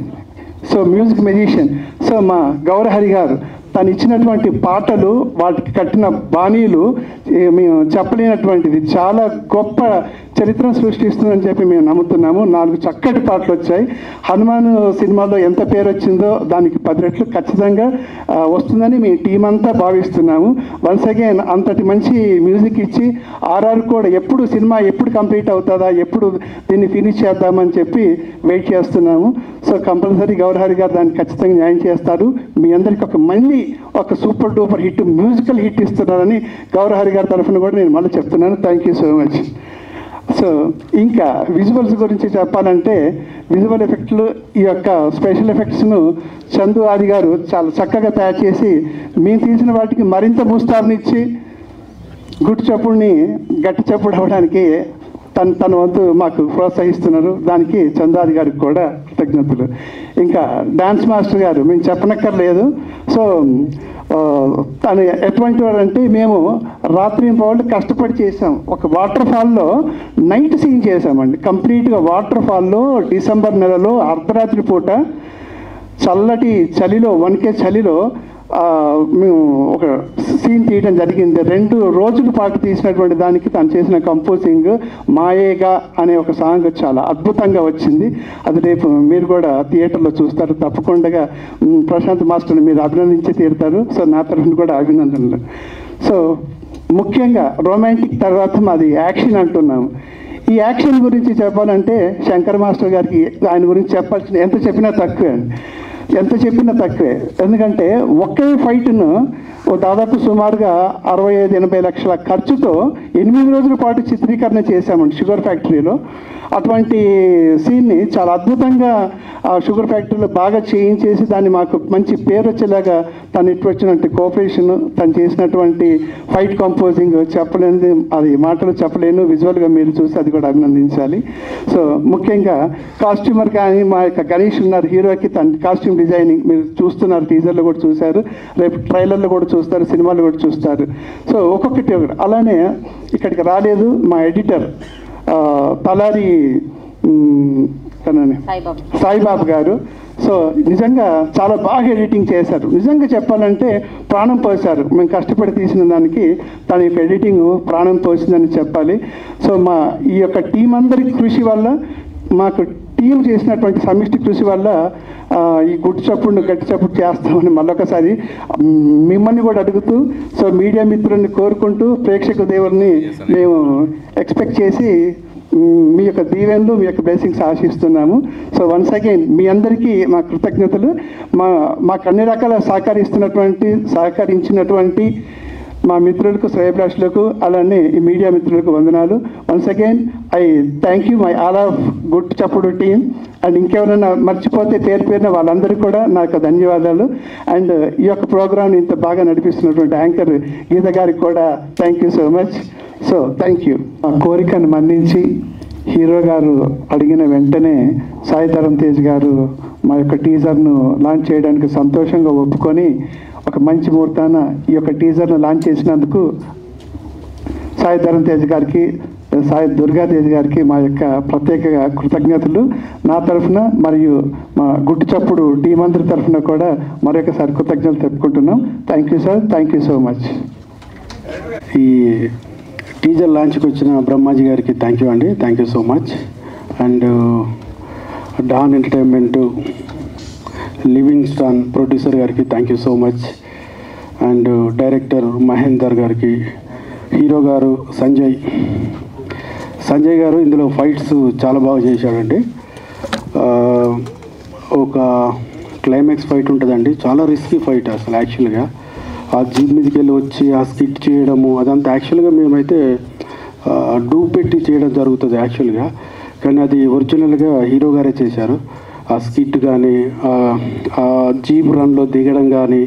సో మా గౌరహరి గారు తను ఇచ్చినటువంటి పాటలు, వాటికి కట్టిన బాణీలు మేము చెప్పలేనటువంటిది, చాలా గొప్ప చరిత్రను సృష్టిస్తుందని చెప్పి మేము నమ్ముతున్నాము. 4 చక్కటి పాటలు వచ్చాయి. హనుమాన్ సినిమాలో ఎంత పేరు వచ్చిందో దానికి 10 రెట్లు ఖచ్చితంగా వస్తుందని మీ టీం అంతా భావిస్తున్నాము. వన్స్ అగైన్ అంతటి మంచి మ్యూజిక్ ఇచ్చి ఆర్ఆర్ కూడా సినిమా ఎప్పుడు కంప్లీట్ అవుతుందా, ఎప్పుడు దీన్ని ఫినిష్ చేద్దామని చెప్పి వెయిట్ చేస్తున్నాము. సో కంపల్సరీ గౌరహరి గారు దాన్ని ఖచ్చితంగా న్యాయం చేస్తారు. మీ అందరికీ మళ్ళీ ఒక super duper hit, musical hit ఇస్తున్నారని గౌరహరి గారి తరఫున కూడా నేను మళ్ళీ చెప్తున్నాను. Thank you so much. So ఇంకా విజువల్స్ గురించి చెప్పాలంటే విజువల్ ఎఫెక్ట్లు, ఈ యొక్క స్పెషల్ ఎఫెక్ట్స్ను చందు ఆది గారు చాలా చక్కగా తయారు చేసి మేము తీసిన వాటికి మరింత బూస్తార్నిచ్చి గుట్టు చప్పుడిని గట్టి చప్పుడు అవ్వడానికి తన వంతు మాకు ప్రోత్సహిస్తున్నారు. దానికి చందాది గారికి కూడా కృతజ్ఞతలు. ఇంకా డాన్స్ మాస్టర్ గారు మేము చెప్పనక్కర్లేదు. సో తను ఎటువంటి వాడంటే, మేము రాత్రి పౌళ్ళు కష్టపడి చేసాం. ఒక వాటర్ ఫాల్లో నైట్ సీన్ చేసామండి. కంప్లీట్గా వాటర్ ఫాల్లో డిసెంబర్ నెలలో అర్ధరాత్రి పూట చల్లటి చలిలో, వణికే చలిలో మేము ఒక సీన్ తీయడం జరిగింది. 2 రోజుల పాటు తీసినటువంటి దానికి తను చేసిన కంపోజింగ్ మాయేగా అనే ఒక సాంగ్ చాలా అద్భుతంగా వచ్చింది. అది రేపు మీరు కూడా థియేటర్లో చూస్తారు. తప్పకుండా ప్రశాంత్ మాస్టర్ని మీరు అభినందించి తీరుతారు. సో నా తరఫున కూడా అభినందనలు. సో ముఖ్యంగా రొమాంటిక్ తర్వాత మాది యాక్షన్ అంటున్నాము. ఈ యాక్షన్ గురించి చెప్పాలంటే శంకర్ మాస్టర్ గారికి ఆయన గురించి చెప్పాల్సిన ఎంత చెప్పినా తక్కువే. ఎందుకంటే ఒకే ఫైట్ను దాదాపు సుమారుగా 65-80 లక్షల ఖర్చుతో 8 రోజుల పాటు చిత్రీకరణ చేశామండి షుగర్ ఫ్యాక్టరీలో. అటువంటి సీన్ని చాలా అద్భుతంగా షుగర్ ఫ్యాక్టరీలో బాగా చేయించేసి దాన్ని మాకు మంచి పేరు వచ్చేలాగా తను ఇటు వచ్చినట్టు కోఆపరేషన్, తను చేసినటువంటి ఫైట్ కంపోజింగ్ చెప్పలేనిది, అది మాటలు చెప్పలేను. విజువల్గా మీరు చూసి అది కూడా అభినందించాలి. సో ముఖ్యంగా కాస్ట్యూమర్ కానీ మా యొక్క గణేష్ ఉన్నారు, హీరోకి తన కాస్ట్యూమ్ డిజైనింగ్ మీరు చూస్తున్నారు, టీజర్లో కూడా చూశారు, రేపు ట్రైలర్లో కూడా చూస్తారు, సినిమాలో కూడా చూస్తారు. సో ఒక్కొక్కటి అలానే ఇక్కడికి రాలేదు మా ఎడిటర్ తలారి సాయిబాబు గారు. సో నిజంగా చాలా బాగా ఎడిటింగ్ చేశారు. నిజంగా చెప్పాలంటే ప్రాణం పోశారు. మేము కష్టపడి తీసిన దానికి తన యొక్క ఎడిటింగ్ ప్రాణం పోసిందని చెప్పాలి. సో మా ఈ యొక్క టీం అందరి కృషి వల్ల, మాకు టీం చేసినటువంటి సమిష్టి కృషి వల్ల ఈ గుట్టు చప్పుడు గట్టి చప్పుడు చేస్తామని మళ్ళొకసారి మిమ్మల్ని కూడా అడుగుతూ, సో మీడియా మిత్రుల్ని కోరుకుంటూ, ప్రేక్షక దేవుల్ని మేము ఎక్స్పెక్ట్ చేసి మీ యొక్క దీవెనలు, మీ యొక్క బ్లెస్సింగ్స్ ఆశిస్తున్నాము. సో వన్స్ అగైన్ మీ అందరికీ మా కృతజ్ఞతలు. మాకు అన్ని రకాల సహకరించినటువంటి మా మిత్రులకు శ్రేయభిలాషులకు అలానే ఈ మీడియా మిత్రులకు వందనాలు. Once again I thank you my all of good చప్పుడు టీమ్. అండ్ ఇంకెవరైనా మర్చిపోతే పేరు పేరున వాళ్ళందరికీ కూడా నాకు ధన్యవాదాలు. అండ్ ఈ యొక్క ప్రోగ్రామ్ని ఇంత బాగా నడిపిస్తున్నటువంటి యాంకర్ గీత గారికి కూడా thank you so much. So thank you. మా కోరికను మన్నించి హీరో గారు అడిగిన వెంటనే సాయి ధరమ్ తేజ్ గారు మా యొక్క టీజర్ను లాంచ్ చేయడానికి సంతోషంగా ఒప్పుకొని ఒక మంచి ముహూర్తాన ఈ యొక్క టీజర్ను లాంచ్ చేసినందుకు సాయి ధరమ్ తేజ్ గారికి, సాయి దుర్గా తేజ్ గారికి మా యొక్క ప్రత్యేక కృతజ్ఞతలు నా తరఫున మరియు మా గుట్టు చప్పుడు టీం అందరి తరఫున కూడా మరొకసారి కృతజ్ఞతలు చెప్పుకుంటున్నాం. Thank you sir, thank you so much. ఈ టీజర్ లాంచ్కి వచ్చిన బ్రహ్మాజీ గారికి థ్యాంక్ యూ అండి, thank you so much. And don entertainment living stan producer గారికి thank you so much. And director Mahender గారికి, హీరో గారు సంజయ్ గారు ఇందులో ఫైట్స్ చాలా బాగా చేశాడండి. ఒక క్లైమాక్స్ ఫైట్ ఉంటుందండి, చాలా రిస్కీ ఫైట్ అసలు. యాక్చువల్గా ఆ జీప్ మీదకి వెళ్ళి వచ్చి ఆ స్కిట్ చేయడము అదంతా యాక్చువల్గా మేమైతే డూప్ పెట్టి చేయడం జరుగుతుంది యాక్చువల్గా, కానీ అది ఒరిజినల్గా హీరో గారే చేశారు. ఆ స్కిట్ కానీ ఆ జీప్ రన్లో దిగడం కానీ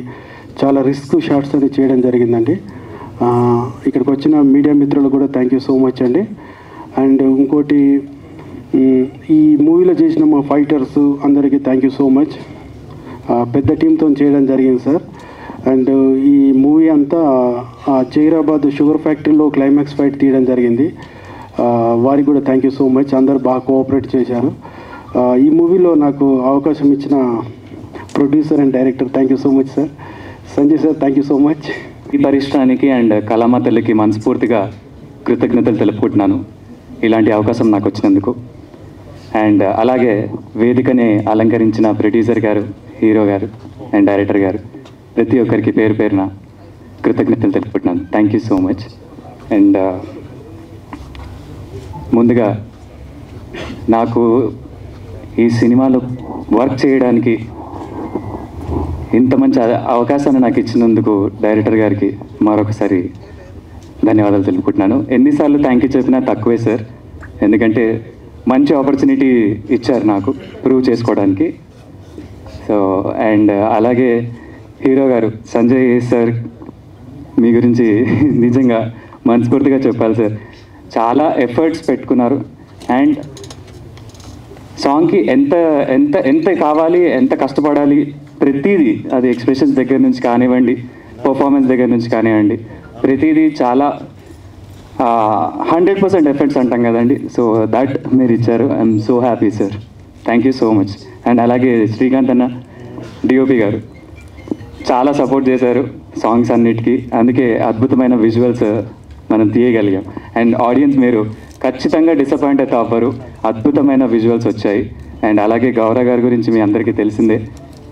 చాలా రిస్క్ షాట్స్ అని చేయడం జరిగిందండి. ఇక్కడికి వచ్చిన మీడియా మిత్రులు కూడా థ్యాంక్ యూ సో మచ్ అండి. అండ్ ఇంకోటి ఈ మూవీలో చేసిన మా ఫైటర్స్ అందరికీ థ్యాంక్ యూ సో మచ్. పెద్ద టీంతో చేయడం జరిగింది సార్. అండ్ ఈ మూవీ అంతా జైరాబాద్ షుగర్ ఫ్యాక్టరీలో క్లైమాక్స్ ఫైట్ తీయడం జరిగింది. వారికి కూడా థ్యాంక్ యూ సో మచ్. అందరు బాగా కోఆపరేట్ చేశారు. ఈ మూవీలో నాకు అవకాశం ఇచ్చిన producer and director thank you so much sir. Sanjay sir thank you so much. ఈ పరిశ్రమానికి అండ్ కళామ తల్లికి మనస్ఫూర్తిగా కృతజ్ఞతలు తెలుపుకుంటున్నాను ఇలాంటి అవకాశం నాకు వచ్చినందుకు. అండ్ అలాగే వేదికని అలంకరించిన ప్రొడ్యూసర్ గారు, హీరో గారు అండ్ డైరెక్టర్ గారు ప్రతి ఒక్కరికి పేరు పేరున కృతజ్ఞతలు తెలుపుకుంటున్నాను. Thank you so much. And ముందుగా నాకు ఈ సినిమాలో వర్క్ చేయడానికి ఇంత మంచి అవకాశాన్ని నాకు ఇచ్చినందుకు డైరెక్టర్ గారికి మరొకసారి ధన్యవాదాలు తెలుపుకుంటున్నాను. ఎన్నిసార్లు థ్యాంక్ యూ చెప్పినా తక్కువే సార్, ఎందుకంటే మంచి ఆపర్చునిటీ ఇచ్చారు నాకు ప్రూవ్ చేసుకోవడానికి. సో అండ్ అలాగే హీరో గారు సంజయ్ సార్, మీ గురించి నిజంగా మనస్ఫూర్తిగా చెప్పాలి సార్. చాలా ఎఫర్ట్స్ పెట్టుకున్నారు అండ్ సాంగ్కి ఎంత ఎంత ఎంత కావాలి, ఎంత కష్టపడాలి, ప్రతిదీ అది ఎక్స్ప్రెషన్స్ దగ్గర నుంచి కానివ్వండి, పర్ఫార్మెన్స్ దగ్గర నుంచి కానివ్వండి, ప్రతిదీ చాలా 100% ఎఫర్ట్స్ అంటాం కదండి. సో దట్ మీరు ఇచ్చారు. I'm so happy sir, thank you so much. And అలాగే శ్రీకాంత్ అన్న డిఓపి గారు చాలా సపోర్ట్ చేశారు సాంగ్స్ అన్నిటికీ, అందుకే అద్భుతమైన విజువల్స్ మనం తీయగలిగాం. అండ్ ఆడియన్స్ మీరు ఖచ్చితంగా డిసప్పాయింట్ అయితే అవ్వరు, అద్భుతమైన విజువల్స్ వచ్చాయి. అండ్ అలాగే గౌరవ్ గారి గురించి మీ అందరికీ తెలిసిందే,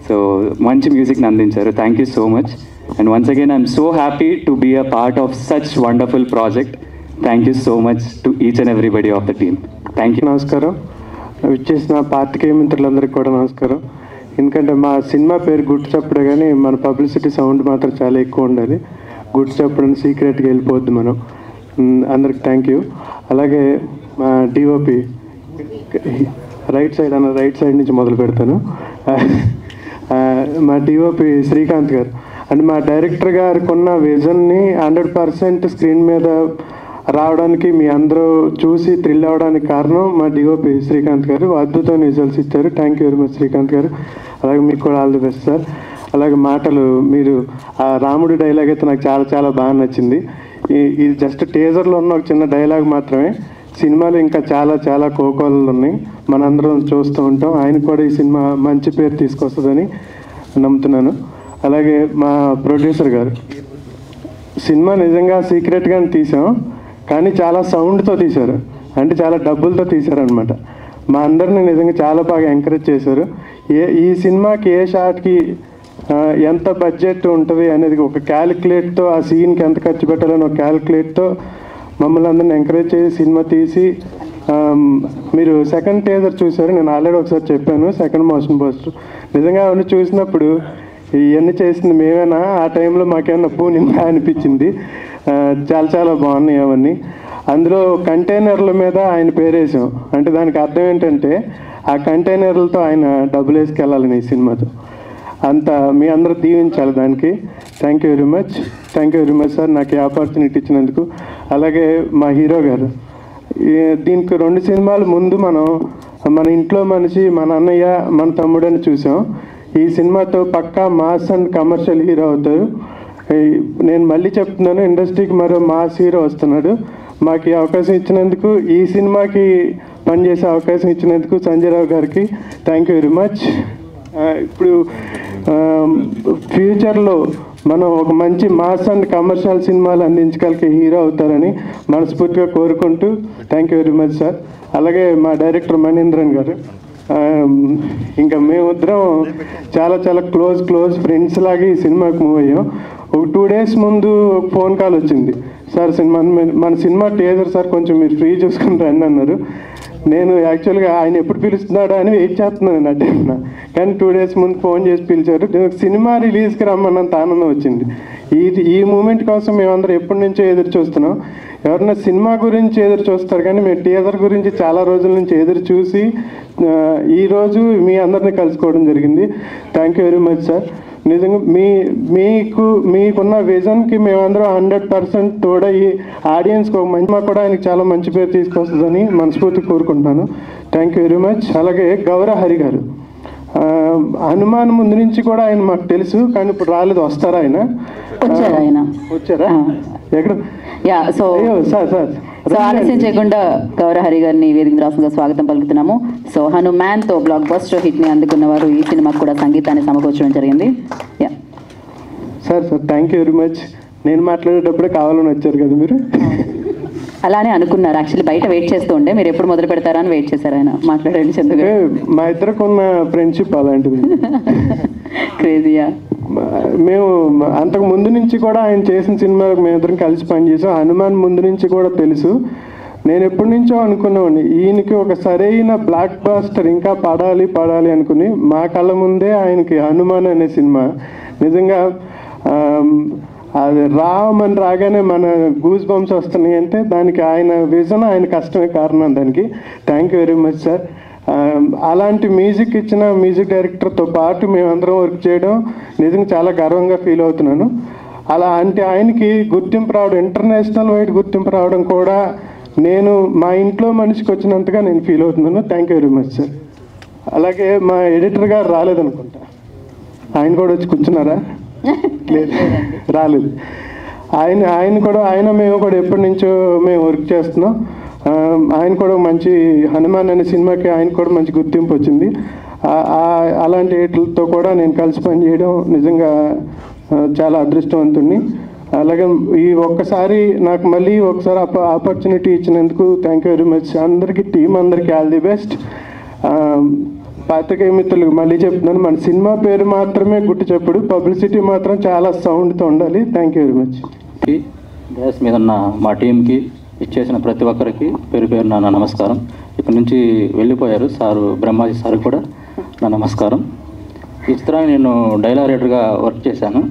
సో మంచి మ్యూజిక్ని అందించారు. Thank you so much. And once again I'm so happy to be a part of such wonderful project. Thank you so much to each and everybody of the team. Thank you. నమస్కారం. విచ్చేసిన పాత్రికేయ మిత్రులందరికీ కూడా నమస్కారం. ఎందుకంటే మా cinema పేరు గుట్టు చప్పుడే, కానీ మన పబ్లిసిటీ సౌండ్ మాత్రం చాలా ఎక్కువ ఉండాలి. గుట్టు చప్పుడని సీక్రెట్గా వెళ్ళిపోద్ది మనం. అందరికి థ్యాంక్ యూ. అలాగే మా డిఓపి రైట్ సైడ్ నుంచి మొదలు పెడతాను. మా డిఓపి శ్రీకాంత్ గారు అండ్ మా డైరెక్టర్ గారికి ఉన్న విజన్ని 100% స్క్రీన్ మీద రావడానికి, మీ అందరూ చూసి థ్రిల్ అవ్వడానికి కారణం మా డిఓపి శ్రీకాంత్ గారు. అద్భుతమైన విజువల్స్ ఇచ్చారు. Thank you very much Srikanth గారు. అలాగే మీకు కూడా ఆల్ ది బెస్ట్ సార్. అలాగే మాటలు, మీరు ఆ రాముడి డైలాగ్ అయితే నాకు చాలా చాలా బాగా నచ్చింది. ఇది జస్ట్ టీజర్లో ఉన్న ఒక చిన్న డైలాగ్ మాత్రమే. సినిమాలు ఇంకా చాలా చాలా కోకోలు ఉన్నాయి, మనందరం చూస్తూ ఉంటాం. ఆయన కూడా ఈ సినిమా మంచి పేరు తీసుకొస్తుందని నమ్ముతున్నాను. అలాగే మా ప్రొడ్యూసర్ గారు, సినిమా నిజంగా సీక్రెట్గానే తీసాం, కానీ చాలా సౌండ్తో తీశారు, అంటే చాలా డబ్బులతో తీశారనమాట. మా అందరిని నిజంగా చాలా బాగా ఎంకరేజ్ చేశారు. ఈ సినిమాకి ఏ షాట్కి ఎంత బడ్జెట్ ఉంటుంది అనేది ఒక క్యాలిక్యులేట్తో, ఆ సీన్కి ఎంత ఖర్చు పెట్టాలని ఒక క్యాలిక్యులేట్తో మమ్మల్ని అందరిని ఎంకరేజ్ చేసి సినిమా తీసి, మీరు సెకండ్ టీజర్ చూశారు, నేను ఆల్రెడీ ఒకసారి చెప్పాను, సెకండ్ మోషన్ పోస్టర్. నిజంగా అవన్నీ చూసినప్పుడు ఇవన్నీ చేసింది మేమేనా, ఆ టైంలో మాకేమన్నా పూనిందా అనిపించింది. చాలా చాలా బాగున్నాయి అవన్నీ. అందులో కంటైనర్ల మీద ఆయన పేరేసాం. అంటే దానికి అర్థం ఏంటంటే ఆ కంటైనర్లతో ఆయన డబ్బులు వేసుకెళ్ళాలని ఈ సినిమాతో. అంత మీ అందరూ దీవించాలి దానికి. Thank you very much. Thank you very much sir నాకు ఈ ఆపర్చునిటీ ఇచ్చినందుకు. అలాగే మా హీరో గారు, దీనికి 2 సినిమాలు ముందు మనం మన ఇంట్లో మనిషి, మన అన్నయ్య, మన తమ్ముడు అని చూసాం. ఈ సినిమాతో పక్కా మాస్ అండ్ కమర్షియల్ హీరో అవుతారు. నేను మళ్ళీ చెప్తున్నాను, ఇండస్ట్రీకి మరో మాస్ హీరో వస్తున్నాడు. మాకు ఈ అవకాశం ఇచ్చినందుకు, ఈ సినిమాకి పనిచేసే అవకాశం ఇచ్చినందుకు సంజయ్ రావు గారికి థ్యాంక్ యూ వెరీ మచ్. ఇప్పుడు ఫ్యూచర్లో మనం ఒక మంచి మాస్ అండ్ కమర్షియల్ సినిమాలు అందించగలిగే హీరో అవుతారని మనస్ఫూర్తిగా కోరుకుంటూ thank you very much sir. అలాగే మా డైరెక్టర్ మణీంద్రన్ గారు, ఇంకా మేమిద్దరం చాలా చాలా క్లోజ్ ఫ్రెండ్స్ లాగా ఈ సినిమాకి మూవ్ అయ్యాం. ఒక 2 days ముందు ఫోన్ కాల్ వచ్చింది, సార్ మన సినిమా టీజర్ సార్ కొంచెం మీరు ఫ్రీ చూసుకుని రండి అన్నారు. నేను యాక్చువల్గా ఆయన ఎప్పుడు పిలుస్తున్నాడా అని వెయిట్ చేస్తున్నాను నా టైంలో, కానీ 2 days ముందు ఫోన్ చేసి పిలిచారు. సినిమా రిలీజ్కి రమ్మన్నంత ఆనందం వచ్చింది. ఈ మూమెంట్ కోసం మేమందరం ఎప్పటి నుంచో ఎదురు చూస్తున్నాం. ఎవరన్నా సినిమా గురించి ఎదురు చూస్తారు, కానీ మేము టీజర్ గురించి చాలా రోజుల నుంచి ఎదురు చూసి ఈరోజు మీ అందరినీ కలుసుకోవడం జరిగింది. Thank you very much sir. నిజంగా మీకున్న విజన్కి మేమందరం 100% తోడయ్యి ఆడియన్స్కి ఒక మంచి కూడా ఆయనకి చాలా మంచి పేరు తీసుకొస్తుందని మనస్ఫూర్తి కోరుకుంటున్నాను. Thank you very much. అలాగే గౌరవ హరి గారు, హనుమాన్ ముందు నుంచి కూడా ఆయన మాకు తెలుసు, కానీ ఇప్పుడు రాలేదు. వస్తారా ఆయన? వచ్చారా? ఎక్కడ? సో ఆలస్యం చేయకుండా గౌరవ హరి గారిని వేదిక రాసుగా స్వాగతం పలుకుతున్నాము. సో హనుమాన్తో బ్లాక్ బస్టర్ హిట్ని అందుకున్న వారు ఈ సినిమాకు కూడా సంగీతాన్ని సమకూర్చడం జరిగింది. Sir thank you very much. నేను మాట్లాడేటప్పుడే కావాలని వచ్చారు కదా మీరు? అలానే అనుకున్నారు. యాక్చువల్లీ బయట వెయిట్ చేస్తూ ఉండే మీరు ఎప్పుడు మొదలు పెడతారా అని వెయిట్ చేశారు. ఆయన మాట్లాడండి చందు గారు. మా ఇద్దరికి ఉన్న ఫ్రెండ్షిప్ అలాంటిది. క్రేజీయా. మేము అంతకు ముందు నుంచి కూడా ఆయన చేసిన సినిమాలకు మేమిద్దరం కలిసి పనిచేసాం. హనుమాన్ ముందు నుంచి కూడా తెలుసు. నేను ఎప్పటి నుంచో అనుకున్నామండి, ఈయనకి ఒక సరైన బ్లాక్ బాస్టర్ ఇంకా పడాలి అనుకుని మా కళ్ళ ముందే ఆయనకి హనుమాన్ అనే సినిమా నిజంగా అది రామని రాగానే మన గూస్ బంప్స్ వస్తున్నాయి అంటే దానికి ఆయన విజన్, ఆయన కష్టమే కారణం దానికి. Thank you very much sir. అలాంటి మ్యూజిక్ ఇచ్చిన మ్యూజిక్ డైరెక్టర్తో పాటు మేమందరం వర్క్ చేయడం నిజంగా చాలా గర్వంగా ఫీల్ అవుతున్నాను. అలా అంటే ఆయనకి గుర్తింపు రావడం, ఇంటర్నేషనల్ వైడ్ గుర్తింపు రావడం కూడా నేను మా ఇంట్లో మనిషికి వచ్చినంతగా నేను ఫీల్ అవుతున్నాను. Thank you very much sir. అలాగే మా ఎడిటర్ గారు రాలేదనుకుంటా, ఆయన కూడా వచ్చి కూర్చున్నారా? లేదు, రాలేదు. మేము కూడా ఎప్పటి నుంచో మేము వర్క్ చేస్తున్నాం. ఆయన కూడా మంచి హనుమాన్ అనే సినిమాకి ఆయన కూడా మంచి గుర్తింపు వచ్చింది. అలాంటి ఎడిటర్లతో కూడా నేను కలిసి పనిచేయడం నిజంగా చాలా అదృష్టవంతుడిని. అలాగే ఈ ఒక్కసారి నాకు మళ్ళీ ఒకసారి ఆపర్చునిటీ ఇచ్చినందుకు థ్యాంక్ యూ వెరీ మచ్. అందరికీ టీం అందరికీ ఆల్ ది బెస్ట్. పాత్రికేయ మిత్రులకు మళ్ళీ చెప్తున్నాను, మన సినిమా పేరు మాత్రమే గుర్తు చెప్పుడు, పబ్లిసిటీ మాత్రం చాలా సౌండ్తో ఉండాలి. Thank you very much. Gas మీద ఉన్న మా టీంకి ఇచ్చేసిన ప్రతి ఒక్కరికి పేరు పేరు నా నమస్కారం. ఇక్కడి నుంచి వెళ్ళిపోయారు సారు, బ్రహ్మాజీ సార్ కూడా నా నమస్కారం. ఈ చిత్రాన్ని నేను డైలాగ్ రైటర్గా వర్క్ చేశాను.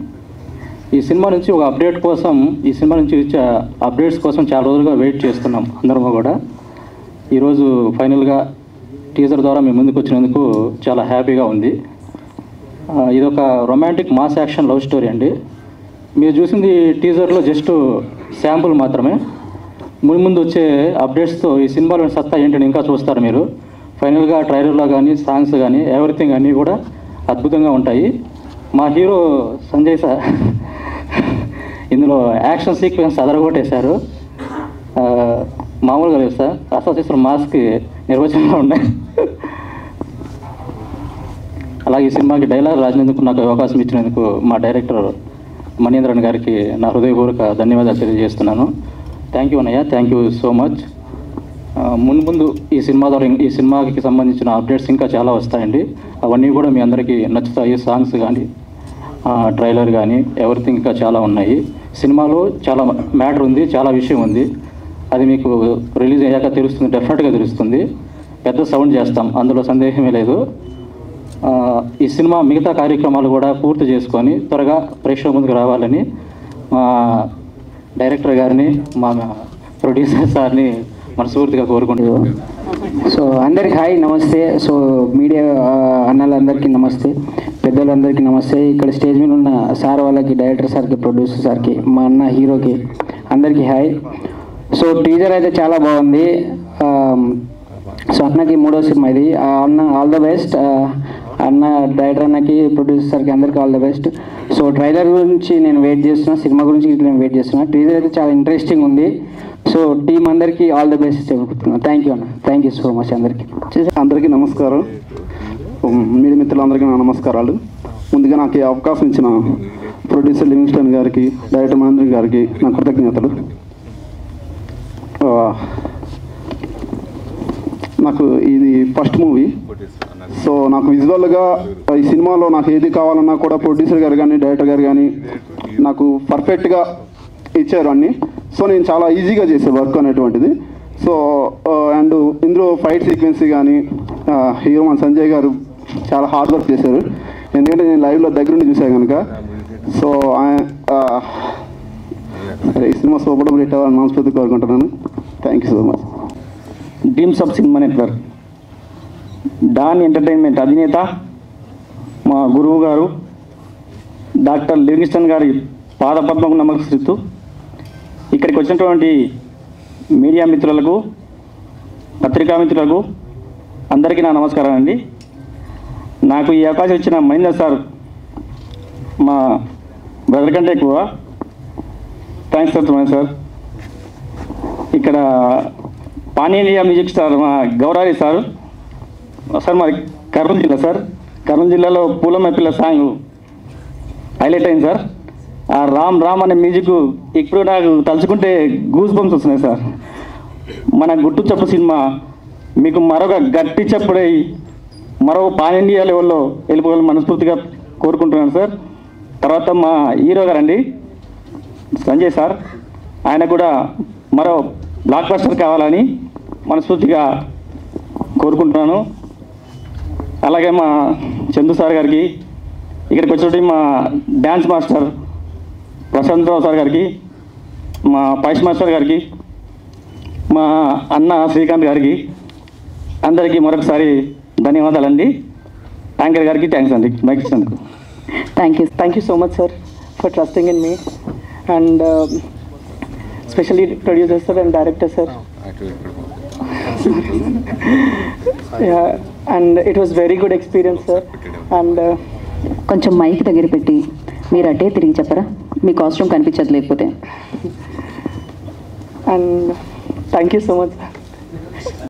ఈ సినిమా నుంచి ఒక అప్డేట్ కోసం, ఈ సినిమా నుంచి ఇచ్చే అప్డేట్స్ కోసం చాలా రోజులుగా వెయిట్ చేస్తున్నాం అందరము కూడా. ఈరోజు ఫైనల్గా టీజర్ ద్వారా మేము ముందుకు వచ్చినందుకు చాలా హ్యాపీగా ఉంది. ఇది ఒక romantic mass action love story అండి. మీరు చూసింది టీజర్లో జస్ట్ శాంపుల్ మాత్రమే. ముందు వచ్చే అప్డేట్స్తో ఈ సినిమాలోని సత్తా ఏంటని ఇంకా చూస్తారు మీరు. ఫైనల్గా ట్రైలర్లో కానీ సాంగ్స్ కానీ ఎవ్రీథింగ్ అన్నీ కూడా అద్భుతంగా ఉంటాయి. మా హీరో సంజయ్ సార్ ఇందులో యాక్షన్ సీక్వెన్స్ అదరగొట్టేశారు. మామూలుగా లేదు సార్, అసలు మాస్కి నిర్వచనంలో ఉన్నాయి. అలాగే ఈ సినిమాకి డైలాగ్ రాసినందుకు నాకు అవకాశం ఇచ్చినందుకు మా డైరెక్టర్ మణీంద్రన్ గారికి నా హృదయపూర్వక ధన్యవాదాలు తెలియజేస్తున్నాను. థ్యాంక్ యూ అన్నయ్య, థ్యాంక్ యూ సో మచ్. ముందు ఈ సినిమా ద్వారా ఈ సినిమాకి సంబంధించిన అప్డేట్స్ ఇంకా చాలా వస్తాయండి. అవన్నీ కూడా మీ అందరికీ నచ్చుతాయి. సాంగ్స్ కానీ ట్రైలర్ కానీ ఎవ్రీథింగ్ ఇంకా చాలా ఉన్నాయి. సినిమాలో చాలా మ్యాటర్ ఉంది, చాలా విషయం ఉంది. అది మీకు రిలీజ్ అయ్యాక తెలుస్తుంది, డెఫినెట్గా తెలుస్తుంది. పెద్ద సౌండ్ చేస్తాం, అందులో సందేహమే లేదు. ఈ సినిమా మిగతా కార్యక్రమాలు కూడా పూర్తి చేసుకొని త్వరగా ప్రేక్షకుల ముందుకు రావాలని మా డైరెక్టర్ గారిని మా ప్రొడ్యూసర్ సార్ని మనస్ఫూర్తిగా కోరుకుంటున్నాను. సో అందరికి హాయ్, నమస్తే. సో మీడియా అన్నలందరికీ నమస్తే, పెద్దలందరికీ నమస్తే. ఇక్కడ స్టేజ్ మీద ఉన్న సార్ వాళ్ళకి, డైరెక్టర్ సార్కి, ప్రొడ్యూసర్ సార్కి, మా అన్న హీరోకి అందరికీ హాయ్. సో టీజర్ అయితే చాలా బాగుంది. సో అన్నకి 3వ సినిమా ఇది. అన్న ఆల్ ద బెస్ట్. అన్న డైరెక్టర్ అన్నకి, ప్రొడ్యూసర్ సార్కి అందరికీ all the best. So trailer గురించి నేను వెయిట్ చేస్తున్నా, సినిమా గురించి నేను వెయిట్ చేస్తున్నా. టీజర్ అయితే చాలా ఇంట్రెస్టింగ్ ఉంది. సో టీం అందరికీ ఆల్ ద బెస్ట్ చెప్పుకుంటున్నాను. థ్యాంక్ యూ అన్న, థ్యాంక్ యూ సో మచ్ అందరికీ. అందరికీ నమస్కారం. మీడియా మిత్రులందరికీ నా నమస్కారాలు. ముందుగా నాకు ఈ అవకాశం ఇచ్చిన ప్రొడ్యూసర్ లివింగ్స్టన్ గారికి, డైరెక్టర్ మహేంద్ర గారికి నా కృతజ్ఞతలు. నాకు ఇది ఫస్ట్ మూవీ. సో నాకు విజువల్గా ఈ సినిమాలో నాకు ఏది కావాలన్నా కూడా ప్రొడ్యూసర్ గారు కానీ, డైరెక్టర్ గారు కానీ నాకు పర్ఫెక్ట్గా ఇచ్చారు అన్నీ. సో నేను చాలా ఈజీగా చేసే వర్క్ అనేటువంటిది. సో అండ్ ఇందులో ఫైట్ సీక్వెన్స్ కానీ హీరో మన సంజయ్ గారు చాలా హార్డ్ వర్క్ చేశారు. ఎందుకంటే నేను లైవ్లో దగ్గరుండి చూసాను కనుక. సో ఈ సినిమా సూపర్ హిట్ అవ్వాలని మనస్ఫూర్తిగా కోరుకుంటున్నాను. Thank you so much. Dreams of cinema network, don entertainment అధినేత మా గురువు గారు డాక్టర్ లివింగ్స్టన్ గారి పాదపద్మకు నమస్కరిస్తూ ఇక్కడికి వచ్చినటువంటి మీడియా మిత్రులకు, పత్రికా మిత్రులకు అందరికీ నా నమస్కారం అండి. నాకు ఈ అవకాశం ఇచ్చిన మహేందర్ సార్ మా బ్రదర్ కంటే ఎక్కువ థ్యాంక్స్ చెప్తున్నాను సార్. ఇక్కడ పాన్ ఇండియా మ్యూజిక్ స్టార్ మా గౌరారి సార్ మాది కర్నూలు జిల్లా సార్. కర్నూలు జిల్లాలో పూలమ్మ పిల్ల సాంగ్ హైలైట్ అయింది సార్. ఆ రామ్ రామ్ అనే మ్యూజిక్ ఇప్పుడు నాకు తలుచుకుంటే గూస్ బంప్స్ వస్తున్నాయి సార్. మన గుట్టు చప్పు సినిమా మీకు మరొక గట్టి చప్పుడై మరో పాన్ ఇండియా లెవెల్లో వెళ్ళిపోవాలని మనస్ఫూర్తిగా కోరుకుంటున్నాను సార్. తర్వాత మా హీరో గారండి సంజయ్ సార్, ఆయన కూడా మరో బ్లాక్ బస్టర్ కావాలని మనస్ఫూర్తిగా కోరుకుంటున్నాను. అలాగే మా చందు సార్ గారికి, ఇక్కడికి వచ్చినటువంటి మా డ్యాన్స్ మాస్టర్ ప్రశాంత్ రావు సార్ గారికి, మా పైష్ మాస్టర్ గారికి, మా అన్న శ్రీకాంత్ గారికి అందరికీ మరొకసారి ధన్యవాదాలండి. యాంకర్ గారికి థ్యాంక్స్ అండి మైక్ ఇచ్చినందుకు. Thank you so much, sir, for trusting in me, and especially producer sir and director sir. Yeah, and it was very good experience, sir. And కొంచెం మైక్ దగ్గర పెట్టి మీరు అటే తిరిగి చెప్పరా, మీ కాస్ట్యూమ్ కనిపించదు లేకపోతే. and thank you so much.